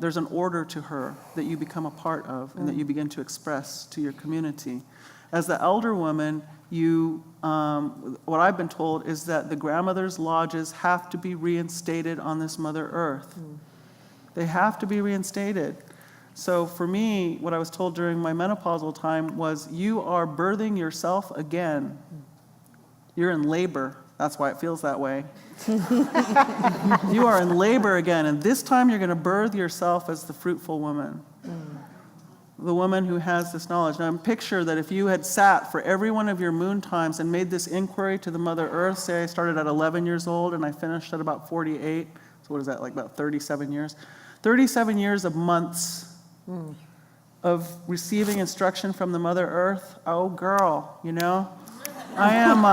There's an order to her that you become a part of and that you begin to express to your community. As the elder woman, what I've been told is that the grandmothers' lodges have to be reinstated on this Mother Earth. They have to be reinstated. So for me, what I was told during my menopausal time was, you are birthing yourself again. You're in labor. That's why it feels that way. You are in labor again, and this time you're going to birth yourself as the fruitful woman. the woman who has this knowledge. Now, picture that if you had sat for every one of your moon times and made this inquiry to the Mother Earth, say I started at 11 years old and I finished at about 48, so what is that, like about 37 years? 37 years of months of receiving instruction from the Mother Earth. Oh, girl, you know? I am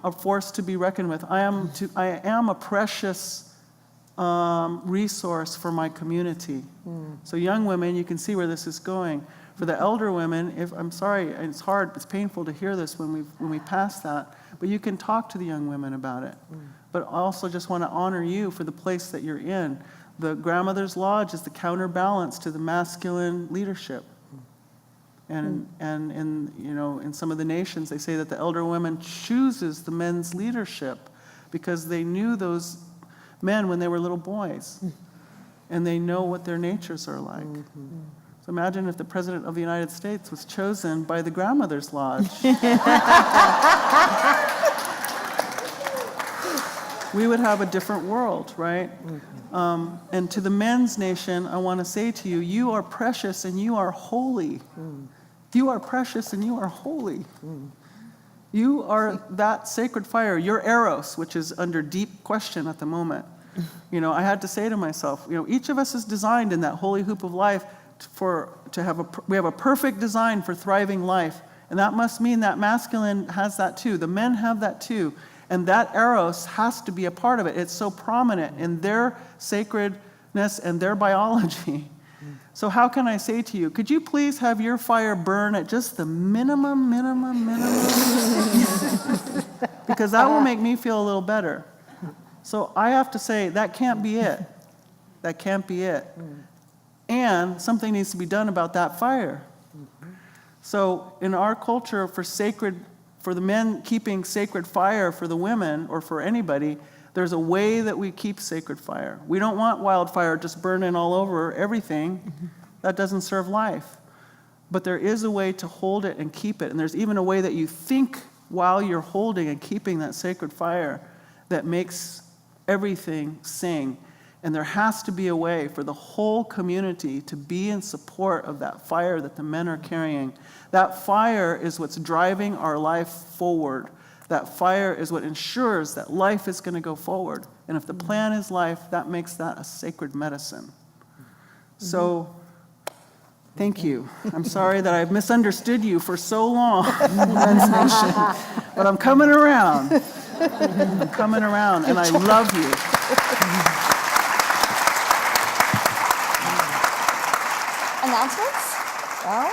a force to be reckoned with. I am a precious resource for my community. So young women, you can see where this is going. For the elder women, I'm sorry, it's hard, it's painful to hear this when we pass that, but you can talk to the young women about it. But I also just want to honor you for the place that you're in. The Grandmother's Lodge is the counterbalance to the masculine leadership. And in some of the nations, they say that the elder woman chooses the men's leadership because they knew those men when they were little boys, and they know what their natures are like. So imagine if the President of the United States was chosen by the Grandmother's Lodge. We would have a different world, right? And to the men's nation, I want to say to you, you are precious and you are holy. You are precious and you are holy. You are that sacred fire. Your eros, which is under deep question at the moment. I had to say to myself, each of us is designed in that holy hoop of life we have a perfect design for thriving life. And that must mean that masculine has that too. The men have that too. And that eros has to be a part of it. It's so prominent in their sacredness and their biology. So how can I say to you, could you please have your fire burn at just the minimum? Because that will make me feel a little better. So I have to say, that can't be it. That can't be it. And something needs to be done about that fire. So in our culture, for the men keeping sacred fire for the women, or for anybody, there's a way that we keep sacred fire. We don't want wildfire just burning all over everything. That doesn't serve life. But there is a way to hold it and keep it. And there's even a way that you think while you're holding and keeping that sacred fire that makes everything sing. And there has to be a way for the whole community to be in support of that fire that the men are carrying. That fire is what's driving our life forward. That fire is what ensures that life is going to go forward. And if the plan is life, that makes that a sacred medicine. So, thank you. I'm sorry that I've misunderstood you for so long, Men's Nation. But I'm coming around. And I love you. Announcements? Well,